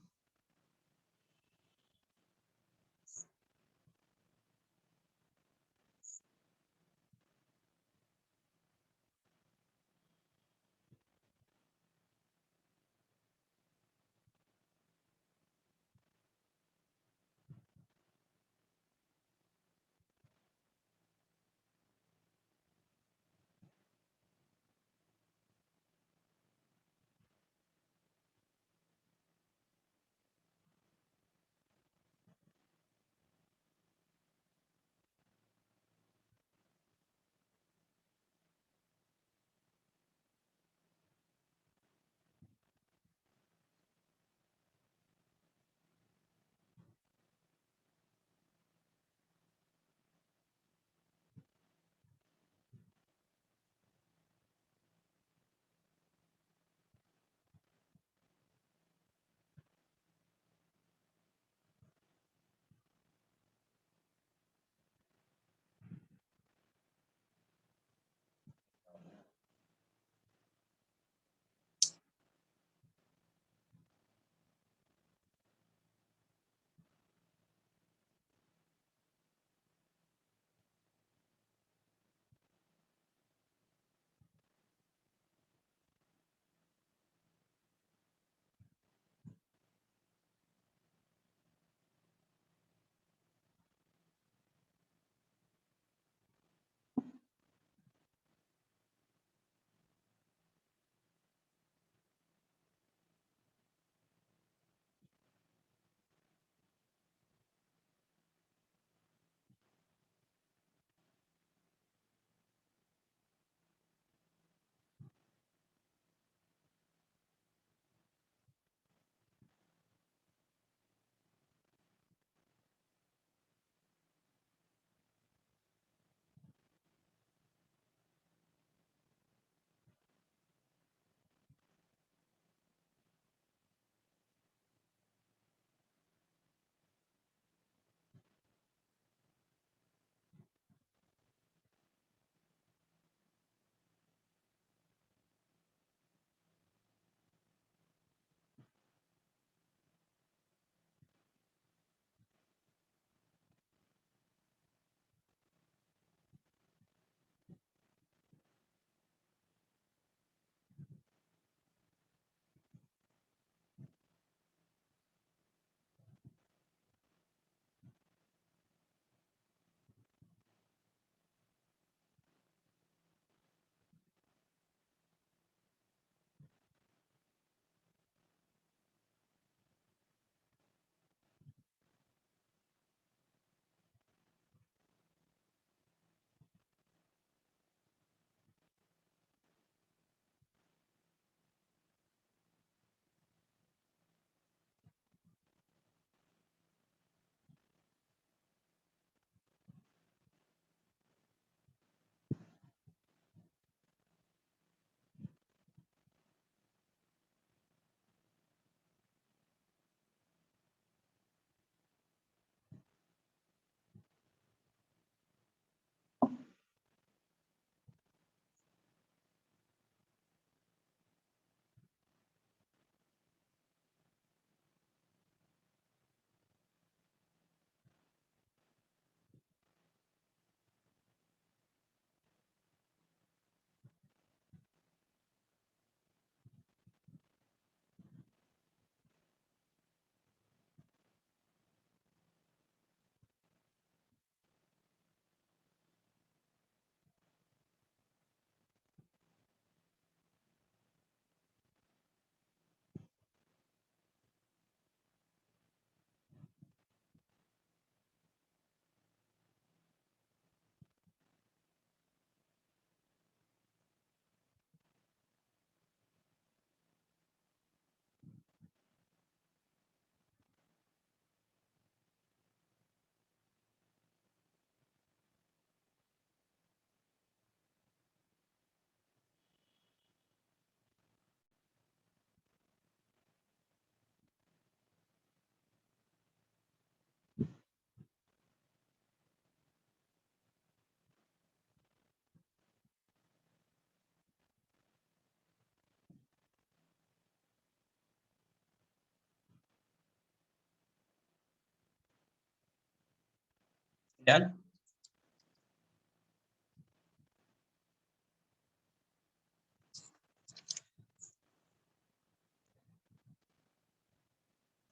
डन।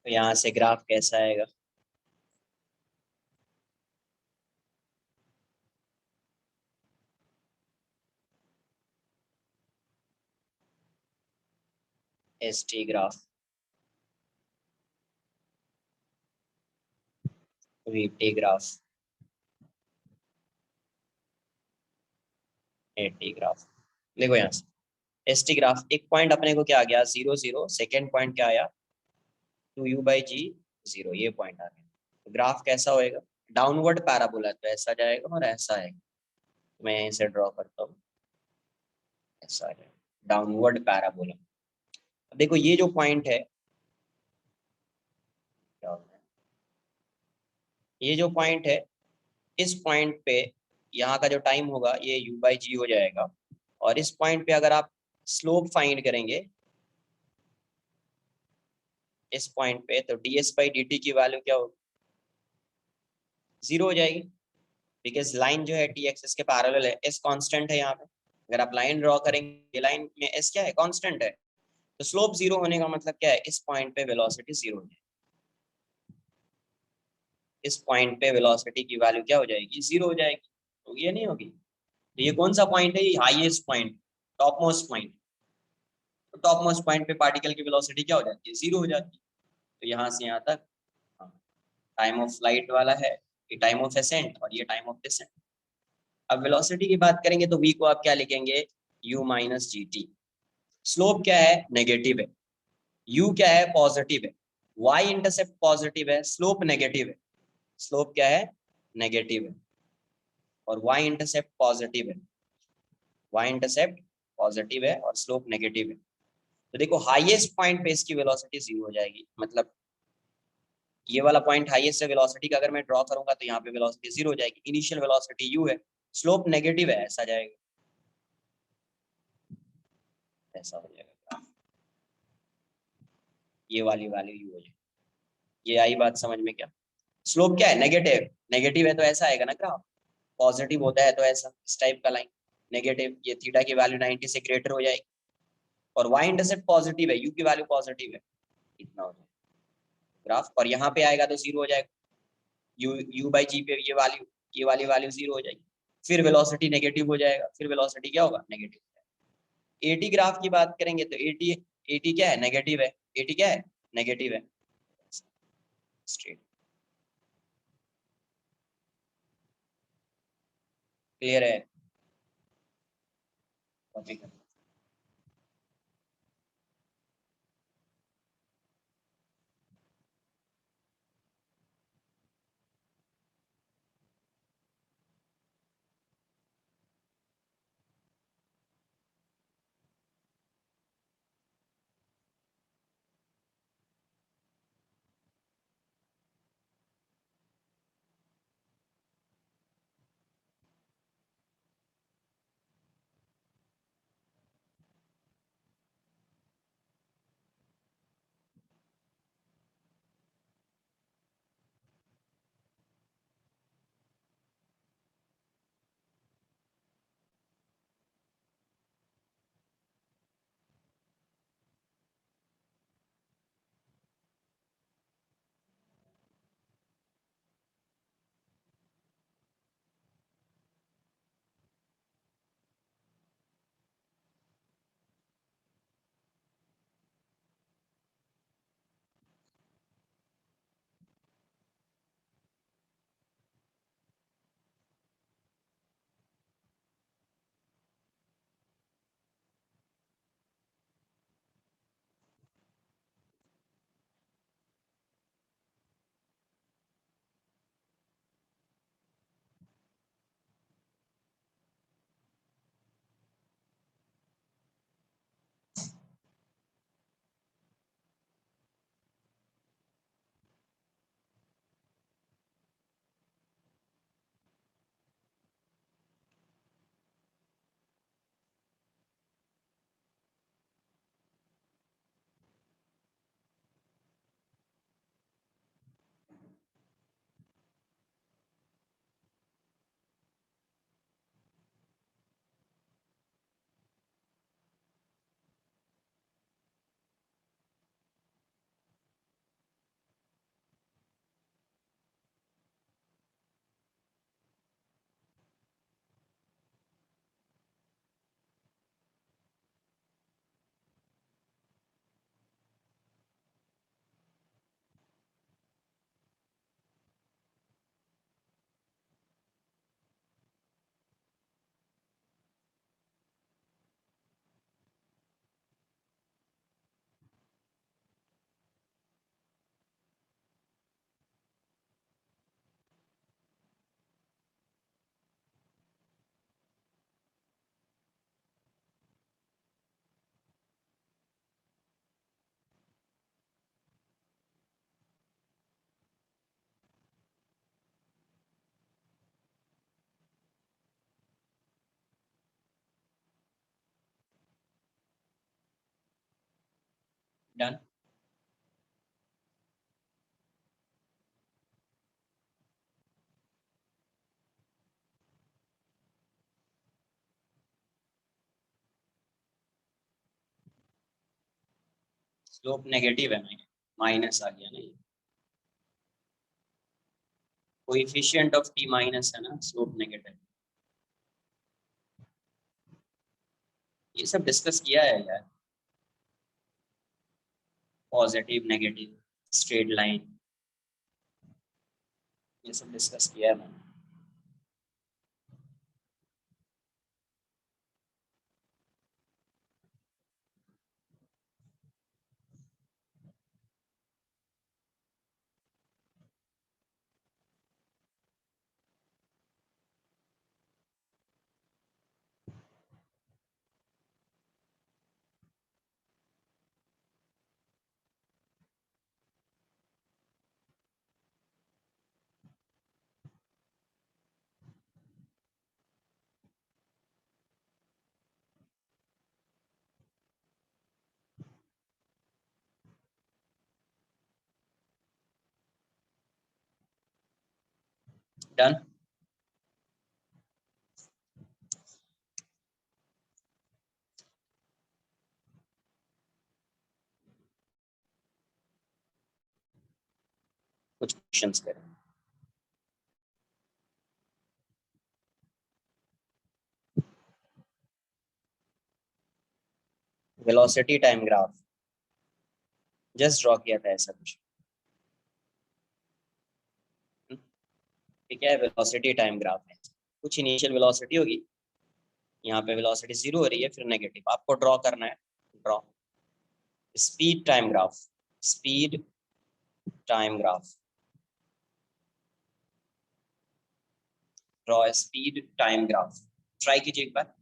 तो यहाँ से ग्राफ कैसा आएगा? S T graph, we T graph, A T graph. देखो यहाँ से एस टी ग्राफ, एक पॉइंट अपने को क्या आ गया 0 0, सेकेंड पॉइंट क्या आया 2u/g 0, ये पॉइंट आ गया। तो ग्राफ कैसा होएगा? डाउनवर्ड पैराबोला, तो ऐसा जाएगा और ऐसा आएगा। तो मैं यहीं से ड्रॉ करता हूँ, ऐसा आ जाएगा डाउनवर्ड पैराबोला। अब देखो ये जो पॉइंट है, क्या होता है, ये जो पॉइंट है, इस पॉइंट पे यहाँ का जो टाइम होगा ये u/g हो जाएगा। और इस पॉइंट पे अगर आप स्लोप फाइंड करेंगे इस पॉइंट पे, तो ds/dt की वैल्यू क्या होगी? 0 हो जाएगी, बिकॉज लाइन जो है टी एक्सिस के पैरेलल है, एस कांस्टेंट है यहाँ पे। अगर आप लाइन ड्रॉ करेंगे, ये लाइन में एस क्या है? कांस्टेंट है। तो स्लोप 0 होने का मतलब क्या है? इस पॉइंट पे वेलोसिटी 0 हो जाएगी। इस पॉइंट पे वेलोसिटी की वैल्यू क्या हो जाएगी? 0 हो जाएगी। तो ये नहीं होगी। तो ये कौन सा पॉइंट है? ये highest point, top most point. तो टॉप मोस्ट पॉइंट पे पार्टिकल की वेलोसिटी क्या हो जाती है? 0 हो जाती है। तो यहाँ से यहाँ तक टाइम ऑफ फ्लाइट वाला है, ये टाइम ऑफ असेंट और ये टाइम ऑफ डिसेंट। अब वेलोसिटी की बात करेंगे तो v को आप क्या लिखेंगे? u-gt। स्लोप क्या है? नेगेटिव है। u क्या है? पॉजिटिव है। y इंटरसेप्ट पॉजिटिव है, स्लोप नेगेटिव है। स्लोप क्या है? नेगेटिव है। और y इंटरसेप्ट पॉजिटिव है, y इंटरसेप्ट पॉजिटिव है और स्लोप नेगेटिव है। तो देखो हाईएस्ट पॉइंट पे इसकी वेलोसिटी 0 हो जाएगी। मतलब ये वाला पॉइंट हाईएस्ट है वेलोसिटी का, अगर मैं ड्रॉ करूंगा तो यहाँ पे वेलोसिटी 0 हो जाएगी। इनिशियल वेलोसिटी u है, स्लोप नेगेटिव है, ऐसा जाएगा, ऐसा हो जाएगा। ये वाली वैल्यू u हो जाएगी। ये आई बात समझ में क्या? स्लोप क्या है? नेगेटिव। नेगेटिव है तो ऐसा आएगा ना ग्राफ। पॉजिटिव होता है तो ऐसा, इस टाइप का लाइन। नेगेटिव, ये थीटा की वैल्यू 90 से ग्रेटर हो जाएगी। और y इंटरसेप्ट पॉजिटिव है, u की वैल्यू पॉजिटिव है, इतना हो जाएगा ग्राफ। और यहाँ पे आएगा तो 0 हो जाएगा। u/g पे ये वैल्यू, ये वाली वैल्यू 0 हो जाएगी। फिर वेलोसिटी नेगेटिव हो जाएगा, फिर वेलोसिटी क्या होगा? नेगेटिव। एटी ग्राफ की बात करेंगे तो एटी, एटी क्या है? नेगेटिव है। एटी क्या है? नेगेटिव है। स्ट्रेट। क्लियर है? कॉपी कर। डन। स्लोप नेगेटिव है ना, माइनस आ गया ना, कोएफिशिएंट ऑफ टी माइनस है ना, स्लोप नेगेटिव। ये सब डिस्कस किया है यार, पॉजिटिव नेगेटिव स्ट्रेट लाइन, ये सब डिस्कस किया है मैंने। डन। कुछ क्वेश्चंस करें। Velocity time graph just draw किया था ऐसा कुछ, ठीक है। वेलोसिटी टाइम ग्राफ है, कुछ इनिशियल वेलोसिटी होगी, यहाँ पे वेलोसिटी 0 हो रही है, फिर नेगेटिव आपको ड्रॉ करना है। Draw speed time graph, speed time graph, draw speed time graph. Try कीजिए एक बार।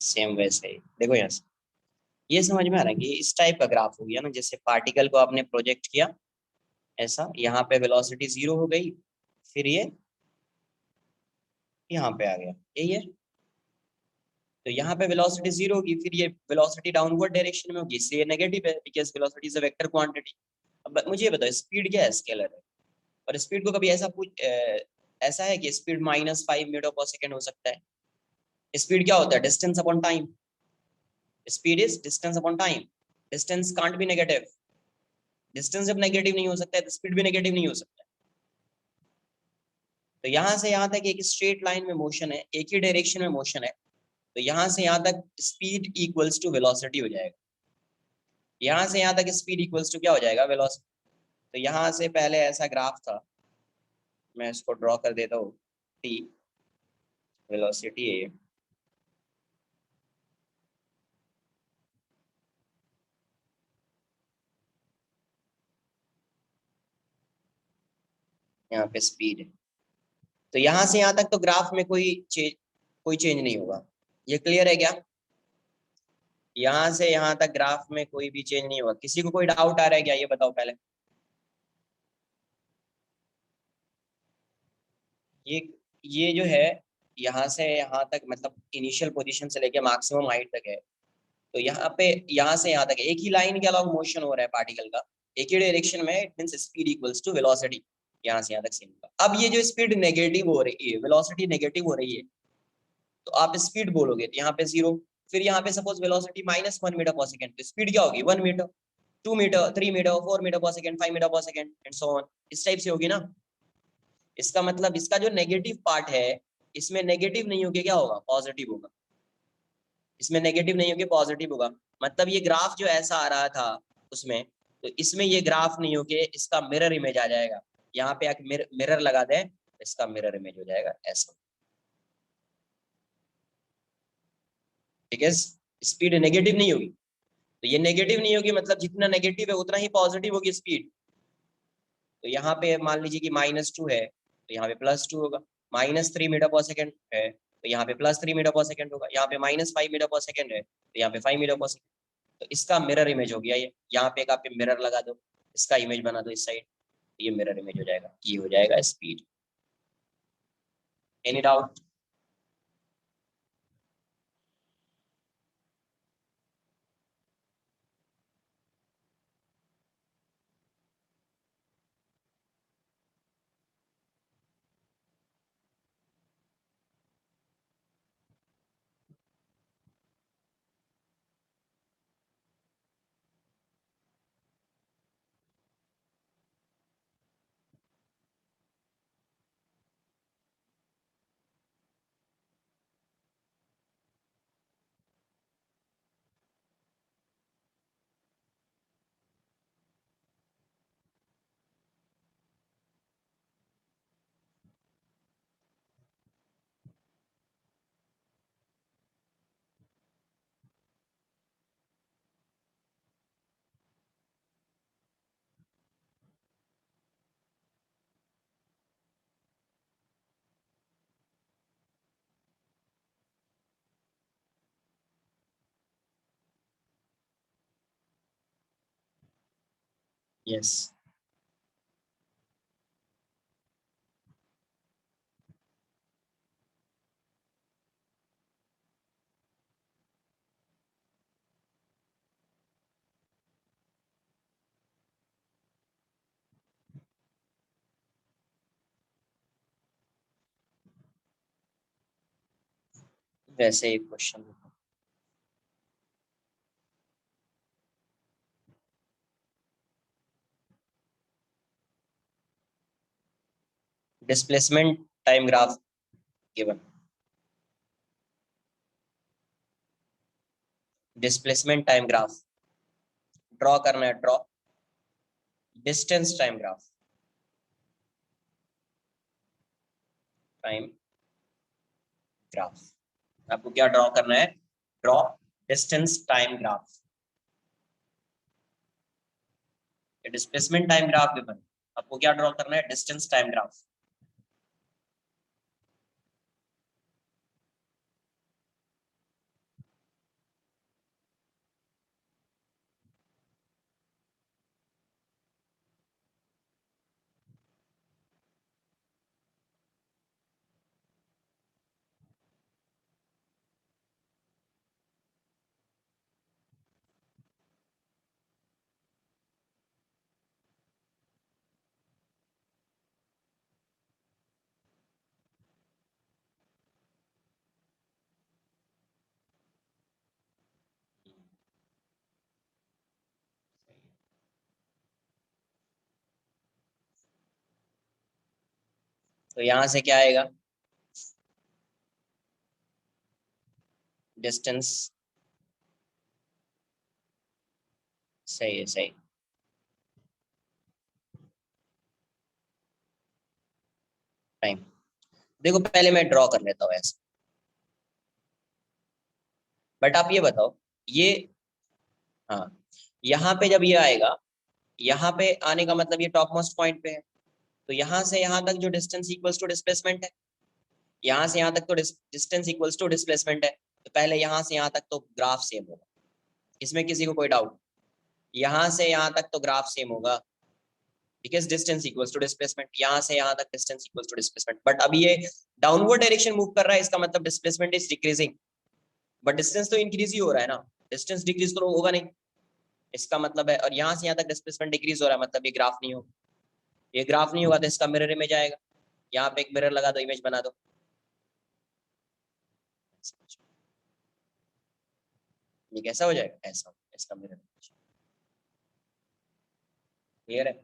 सेम वैसे ही देखो, यहाँ से ये समझ में आ रहा है कि इस टाइप का ग्राफ हो गया ना, जैसे पार्टिकल को आपने प्रोजेक्ट किया ऐसा, यहाँ पे वेलोसिटी 0 हो गई, फिर ये यहाँ पे आ गया, यही है। तो यहाँ पे वेलोसिटी 0 होगी, फिर ये वेलोसिटी डाउनवर्ड डायरेक्शन में होगी, इसलिए नेगेटिव है, because velocity is a vector quantity. अब मुझे ये बताओ, स्पीड क्या है? स्केलर है। और स्पीड को कभी ऐसा है कि स्पीड -5 मीटर पर सेकेंड हो सकता है? स्पीड क्या होता है? Distance upon time. Speed is distance upon time. Distance can't be negative. Distance जब नेगेटिव नहीं हो सकता है तो स्पीड भी नेगेटिव नहीं हो सकता है। तो यहाँ से यहाँ तक एक स्ट्रेट लाइन में मोशन है, एक ही डायरेक्शन में मोशन है, तो यहाँ से यहाँ तक स्पीड इक्वल्स टू वेलोसिटी हो जाएगा। यहाँ से यहाँ तक स्पीड इक्वल्स टू क्या हो जाएगा? वेलोसिटी। तो यहाँ से पहले ऐसा ग्राफ था, मैं इसको ड्रॉ कर देता हूँ। टी वेलोसिटी है, यहाँ पे स्पीड है। तो यहाँ से यहाँ तक तो ग्राफ में कोई चेंज नहीं होगा। ये क्लियर है क्या? यहाँ से यहाँ तक ग्राफ में कोई भी चेंज नहीं होगा। किसी को कोई डाउट आ रहा है क्या? ये बताओ पहले। ये ये जो है, यहाँ से यहाँ तक मतलब इनिशियल पोजीशन से लेके मैक्सिमम हाइट तक है। तो यहाँ पे यहाँ से यहाँ तक एक ही लाइन के अलावा मोशन हो रहा है पार्टिकल का, एक ही डायरेक्शन में, it means speed equals to velocity, यहाँ से यहाँ तक सेम होगा। अब ये जो स्पीड नेगेटिव हो रही है, वेलोसिटी नेगेटिव हो रही है, तो आप स्पीड बोलोगे तो यहाँ पे 0, फिर यहाँ पे सपोज वेलोसिटी -1 मीटर पर सेकंड, तो स्पीड क्या होगी 1 मीटर, 2 मीटर, 3 मीटर, 4 मीटर पर सेकंड, 5 मीटर पर सेकंड एंड सो ऑन, इस टाइप से होगी ना। इसका मतलब इसका जो नेगेटिव पार्ट है, इसमें नेगेटिव नहीं होके क्या होगा, पॉजिटिव होगा। इसमें नेगेटिव नहीं होके पॉजिटिव होगा, मतलब ये ग्राफ जो ऐसा आ रहा था उसमें, तो इसमें ये ग्राफ नहीं होके इसका मिरर इमेज आ जाएगा। यहाँ पे एक मिरर लगा दें, इसका मिरर इमेज हो जाएगा ऐसा। ठीक है, स्पीड नेगेटिव नहीं होगी, तो ये नेगेटिव नहीं होगी, मतलब जितना नेगेटिव है उतना ही पॉजिटिव होगी स्पीड। तो यहाँ पे मान लीजिए कि -2 है, तो यहाँ पे +2 होगा। -3 मीटर पर सेकंड है, तो यहाँ पे +3 मीटर पर सेकंड होगा। यहाँ पे -5 मीटर पर सेकंड है, तो यहाँ पे 5 मीटर पर सेकंड। तो इसका मिरर इमेज हो गया ये। यहाँ पे एक आप मिरर लगा दो, इसका इमेज बना दो इस साइड, ये मिरर इमेज हो जाएगा, ये हो जाएगा स्पीड। Any doubt? यस। वैसे एक question, displacement time graph given, displacement time graph draw करना है, draw distance time graph, time graph. आपको क्या ड्रॉ करना है, draw distance time graph. Displacement time graph given, आपको क्या ड्रॉ करना है, डिस्टेंस टाइम ग्राफ। तो यहां से क्या आएगा, डिस्टेंस, सही है, सही। टाइम, देखो पहले मैं ड्रॉ कर लेता हूँ ऐसे, बट आप ये बताओ, ये, हाँ, यहाँ पे जब ये आएगा, यहाँ पे आने का मतलब ये टॉप मोस्ट पॉइंट पे है, तो यहाँ से यहाँ तक जो डिस्टेंस इक्वल्स टू डिस्प्लेसमेंट है, यहाँ से यहाँ तक तो डिस्टेंस इक्वल्स टू डिस्प्लेसमेंट है, तो पहले यहाँ से यहाँ तक तो ग्राफ सेम होगा, इसमें किसी को कोई डाउट? यहाँ से यहाँ तक तो ग्राफ सेम होगा, because distance equals to displacement, यहाँ से यहाँ तक distance equals to displacement. But अभी ये डाउनवर्ड डायरेक्शन मूव कर रहा है, इसका मतलब displacement is decreasing, but distance तो इंक्रीज ही हो रहा है ना, डिस्टेंस डिक्रीज तो होगा नहीं। इसका मतलब है, और यहाँ से यहाँ तक डिस्प्लेसमेंट डिक्रीज हो रहा है, मतलब ये ग्राफ नहीं होगा। ये ग्राफ नहीं होगा तो इसका मिरर इमेज आएगा। यहाँ पे एक मिरर लगा दो, इमेज बना दो। ये कैसा हो जाएगा, ऐसा इसका मिरर इमेज। क्लियर है?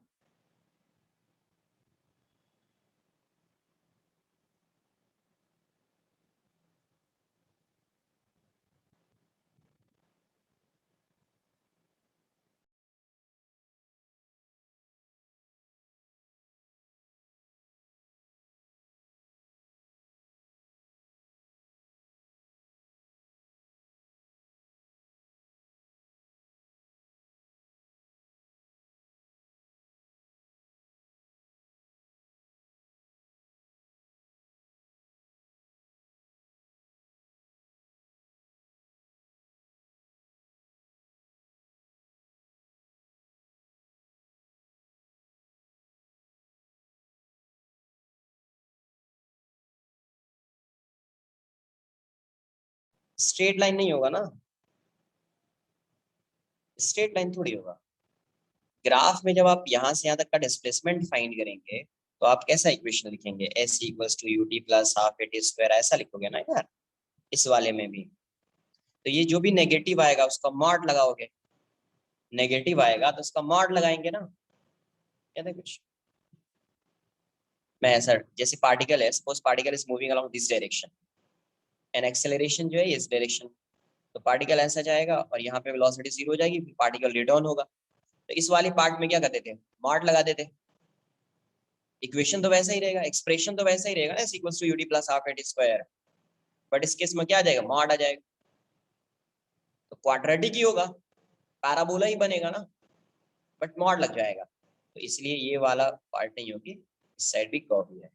स्ट्रेट लाइन नहीं होगा ना, स्ट्रेट लाइन थोड़ी होगा। ग्राफ में जब आप यहाँ से यहाँ तक का डिस्प्लेसमेंट फाइंड करेंगे तो आप कैसा इक्वेशन लिखेंगे, S equals to U T plus half A T square, ऐसा लिखोगे ना यार। इस वाले में भी तो ये जो भी नेगेटिव आएगा उसका मॉड लगाओगे, नेगेटिव आएगा तो उसका मॉड लगाएंगे ना। कहते कुछ मैं ऐसा, जैसे पार्टिकल है, suppose particle is moving along this direction and acceleration जो है इस डायरेक्शन, तो पार्टिकल ऐसा जाएगा और यहाँ पे वेलोसिटी जीरो हो जाएगी, पार्टिकल रिटर्न होगा। तो इस वाली पार्ट में क्या करते थे, मॉड लगा देते। इक्वेशन तो वैसा ही रहेगा, एक्सप्रेशन तो वैसा ही रहेगा ना, equals to u t plus half eighty square, but इस केस में क्या आ जाएगा, मॉड आ जाएगा। तो क्वाड्रेटिक ही होगा, पैराबोला ही बनेगा ना, बट मॉड लग जाएगा। तो इसलिए ये वाला पार्ट नहीं होगी, इस साइड भी कर्व ही है।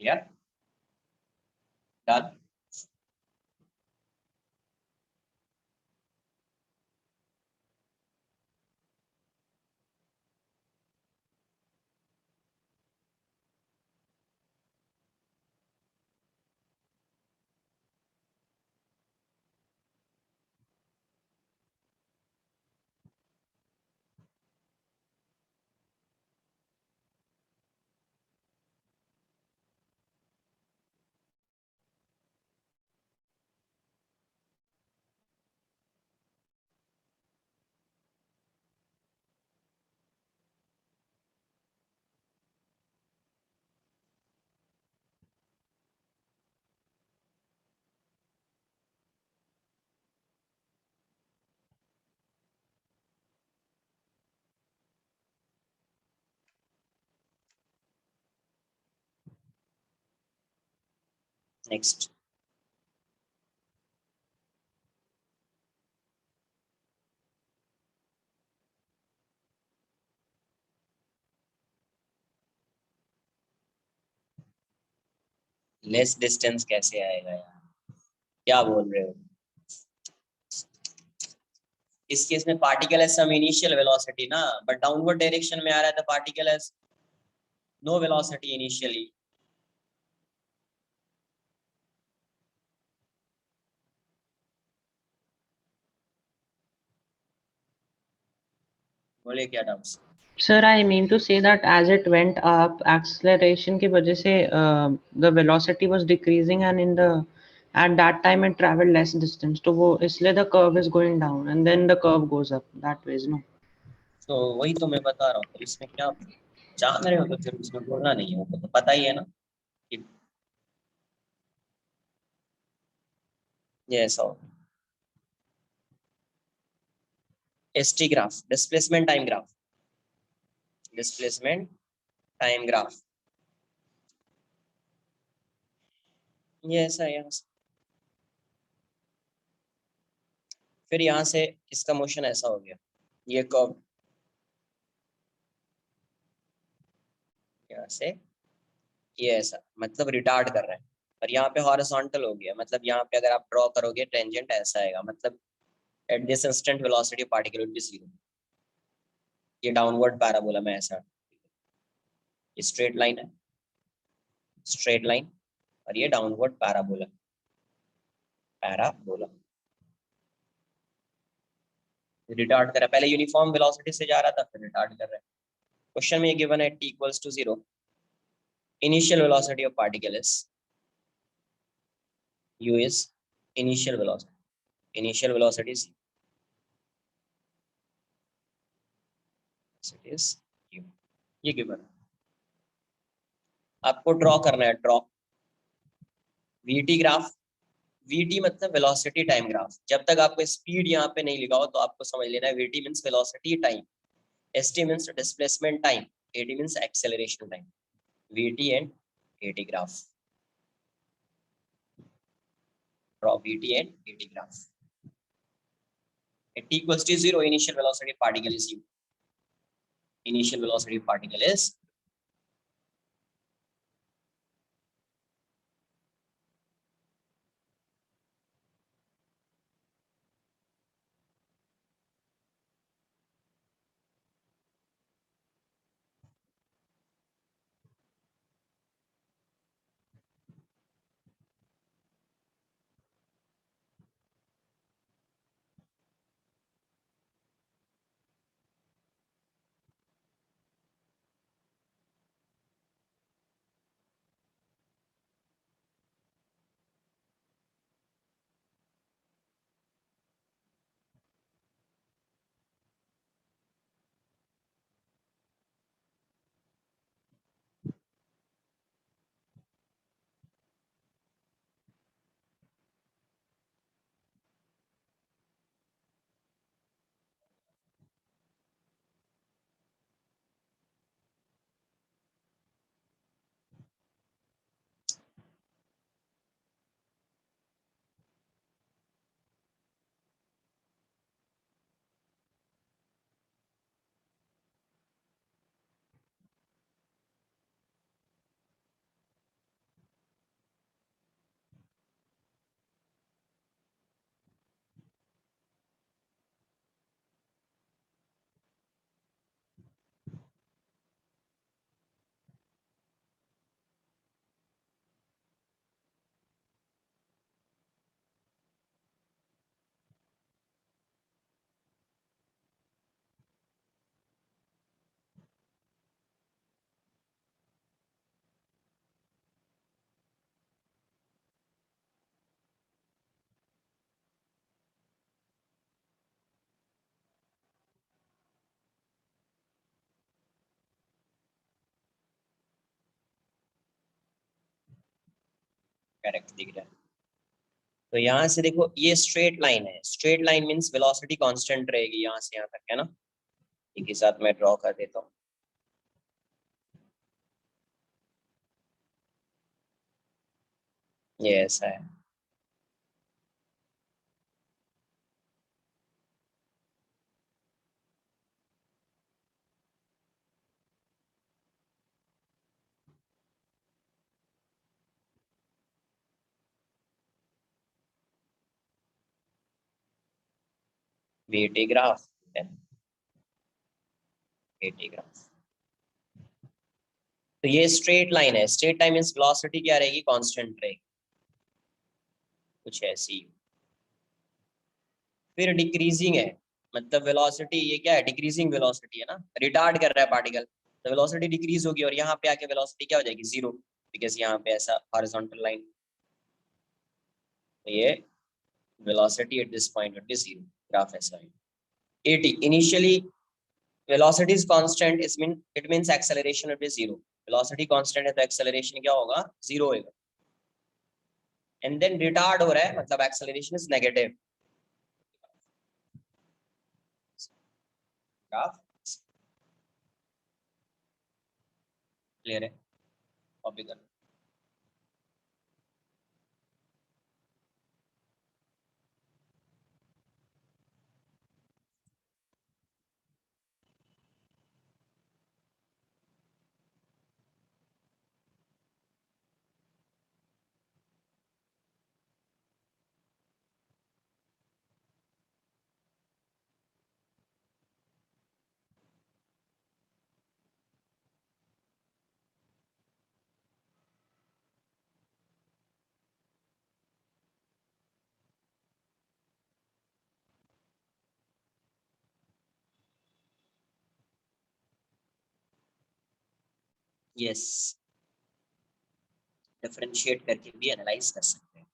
यार डन। नेक्स्ट, लेस डिस्टेंस कैसे आएगा यार, क्या बोल रहे हो। इस केस में पार्टिकल है सम इनिशियल वेलोसिटी ना, बट डाउनवर्ड डायरेक्शन में आ रहा है तो पार्टिकल है नो वेलोसिटी इनिशियली। बोले क्या doubts. Sir, I mean to say that as it went up, acceleration की वजह से the velocity was decreasing and in the at that time it traveled less distance. तो वो इसलिए the curve is going down and then the curve goes up that way, no? तो वही तो मैं बता रहा हूँ, तो इसमें क्या जान रहे हो तो फिर उसमें बोलना नहीं है, तो पता ही है ना कि ये ऐसा हो। ST graph, displacement time graph, displacement time graph, ये ऐसा है यहाँ से। फिर यहाँ से इसका मोशन ऐसा हो गया, ये कर्व यहाँ से ये ऐसा, मतलब रिटार्ड कर रहा है। और यहाँ पे हॉरिजॉन्टल हो गया, मतलब यहाँ पे अगर आप ड्रॉ करोगे टेंजेंट ऐसा आएगा, मतलब at this instant velocity particle will be zero. ये डाउनवर्ड पैराबोला में ऐसा, ये स्ट्रेट लाइन है, स्ट्रेट लाइन, और ये डाउनवर्ड पैराबोला, पैराबोला। रिटार्ड कर रहा है, पहले यूनिफॉर्म वेलोसिटी से जा रहा था फिर रिटार्ड कर रहा है। क्वेश्चन में ये गिवन है t equals to 0, initial velocity of particle is u is initial velocity is u, ये गिवन है। आपको ड्रॉ करना है, ड्रॉ vt ग्राफ। vt मतलब वेलोसिटी टाइम ग्राफ। जब तक आपको स्पीड यहाँ पे नहीं लिखा हो तो आपको समझ लेना है vt means velocity time, st means displacement time, at means acceleration time. vt and at graph, draw vt and at graph. at equals to 0, initial velocity of particle is u, initial velocity of particle is correct दिख रहा है। तो यहाँ से देखो ये straight line है, straight line means velocity constant रहेगी यहाँ से यहाँ तक, है ना। एक ही साथ मैं ड्रॉ कर देता हूँ। ये ऐसा है, vt ग्राफ, at ग्राफ। तो ये स्ट्रेट लाइन है, स्ट्रेट लाइन मींस वेलोसिटी क्या रहेगी, कांस्टेंट रहेगी, कुछ ऐसी। फिर डिक्रीजिंग है, मतलब वेलोसिटी ये क्या है, डिक्रीजिंग वेलोसिटी है ना, रिटार्ड कर रहा है पार्टिकल, तो वेलोसिटी डिक्रीज होगी और यहाँ पे आके वेलोसिटी क्या हो जाएगी, जीरो, बिकॉज यहाँ पे ऐसा हॉरिजॉन्टल लाइन। तो ये velocity at this point would be zero, graph ऐसा है। 80 initially velocity is constant, it means acceleration will be zero. Velocity constant है तो एक्सेलरेशन क्या होगा, जीरो होगा। एंड देन रिटार्ड हो रहा है मतलब acceleration is negative. Graph clear है, कॉपी कर। यस, डिफरेंशिएट करके भी एनालाइज कर सकते हैं।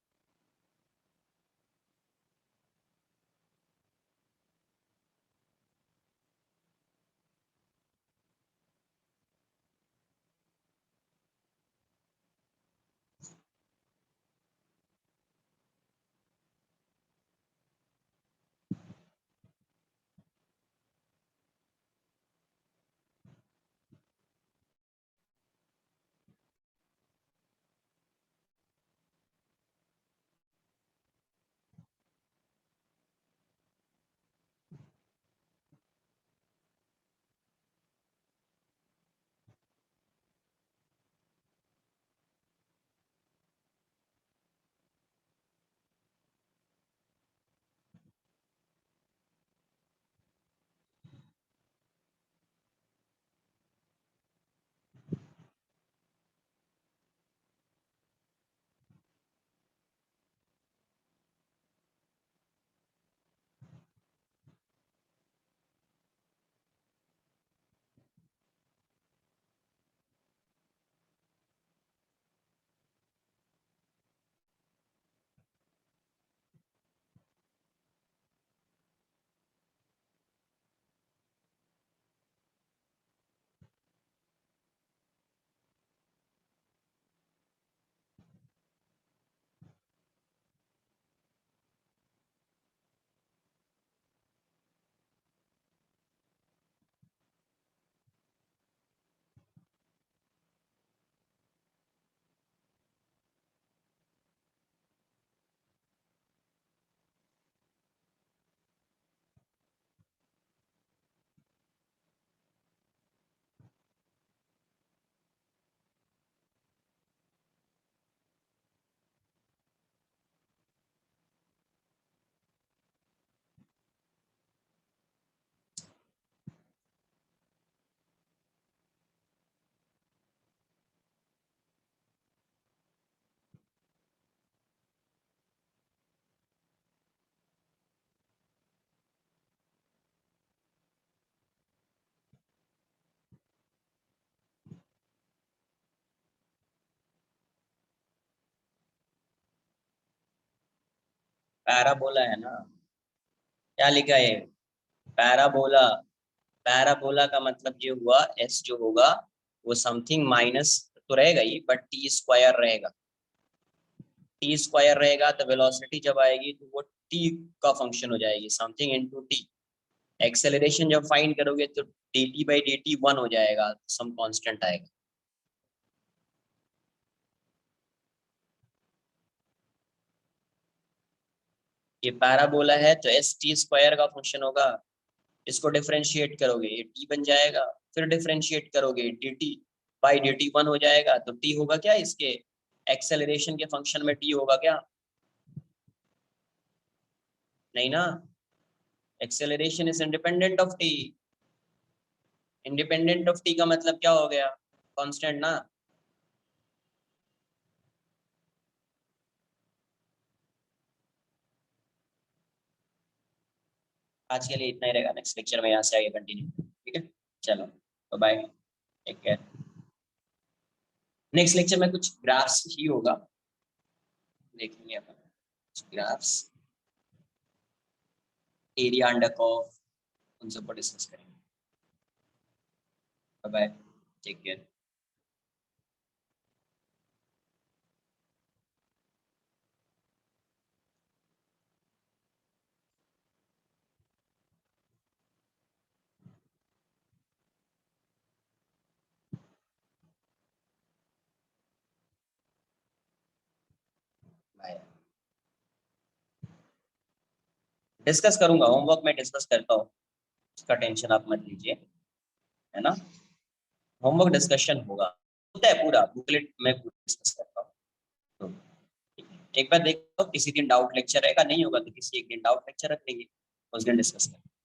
पैराबोला है ना, क्या लिखा है? पैराबोला। पैराबोला का मतलब ये हुआ एस जो होगा वो समथिंग माइनस तो रहेगा ही, बट टी स्क्वायर रहेगा। टी स्क्वायर रहेगा तो वेलोसिटी जब आएगी तो वो टी का फंक्शन हो जाएगी, समथिंग इनटू टी। एक्सेलरेशन जब फाइंड करोगे तो dt बाई dt 1 हो जाएगा, सम कांस्टेंट आएगा। ये पैराबोला है तो एस टी स्क्वायर का फंक्शन होगा। इसको डिफरेंशिएट करोगे ये टी बन जाएगा, फिर डिफरेंशिएट करोगे dt बाई dt 1 हो जाएगा, तो टी होगा क्या इसके एक्सेलरेशन के फंक्शन में टी होगा क्या? नहीं ना, acceleration is independent of T. Independent of T का मतलब क्या हो गया? कांस्टेंट ना। आज के लिए इतना ही रहेगा, नेक्स्ट लेक्चर में यहाँ से आगे कंटिन्यू। ठीक है, चलो तो bye, take care. Next lecture में कुछ ग्राफ्स ही होगा, देखेंगे अपन ग्राफ्स, एरिया अंडर कर्व, उन सबको डिस्कस करेंगे। Bye bye, take care. Bye. Discuss करूंगा, होमवर्क में डिस्कस करता हूँ, उसका टेंशन आप मत लीजिए, है ना। होमवर्क डिस्कशन होगा, होता है पूरा बुकलेट में डिस्कस करता हूँ। तो एक बार देखो, किसी दिन डाउट लेक्चर रहेगा, नहीं होगा तो किसी एक दिन डाउट लेक्चर रख लेंगे, उस दिन डिस्कस करेंगे।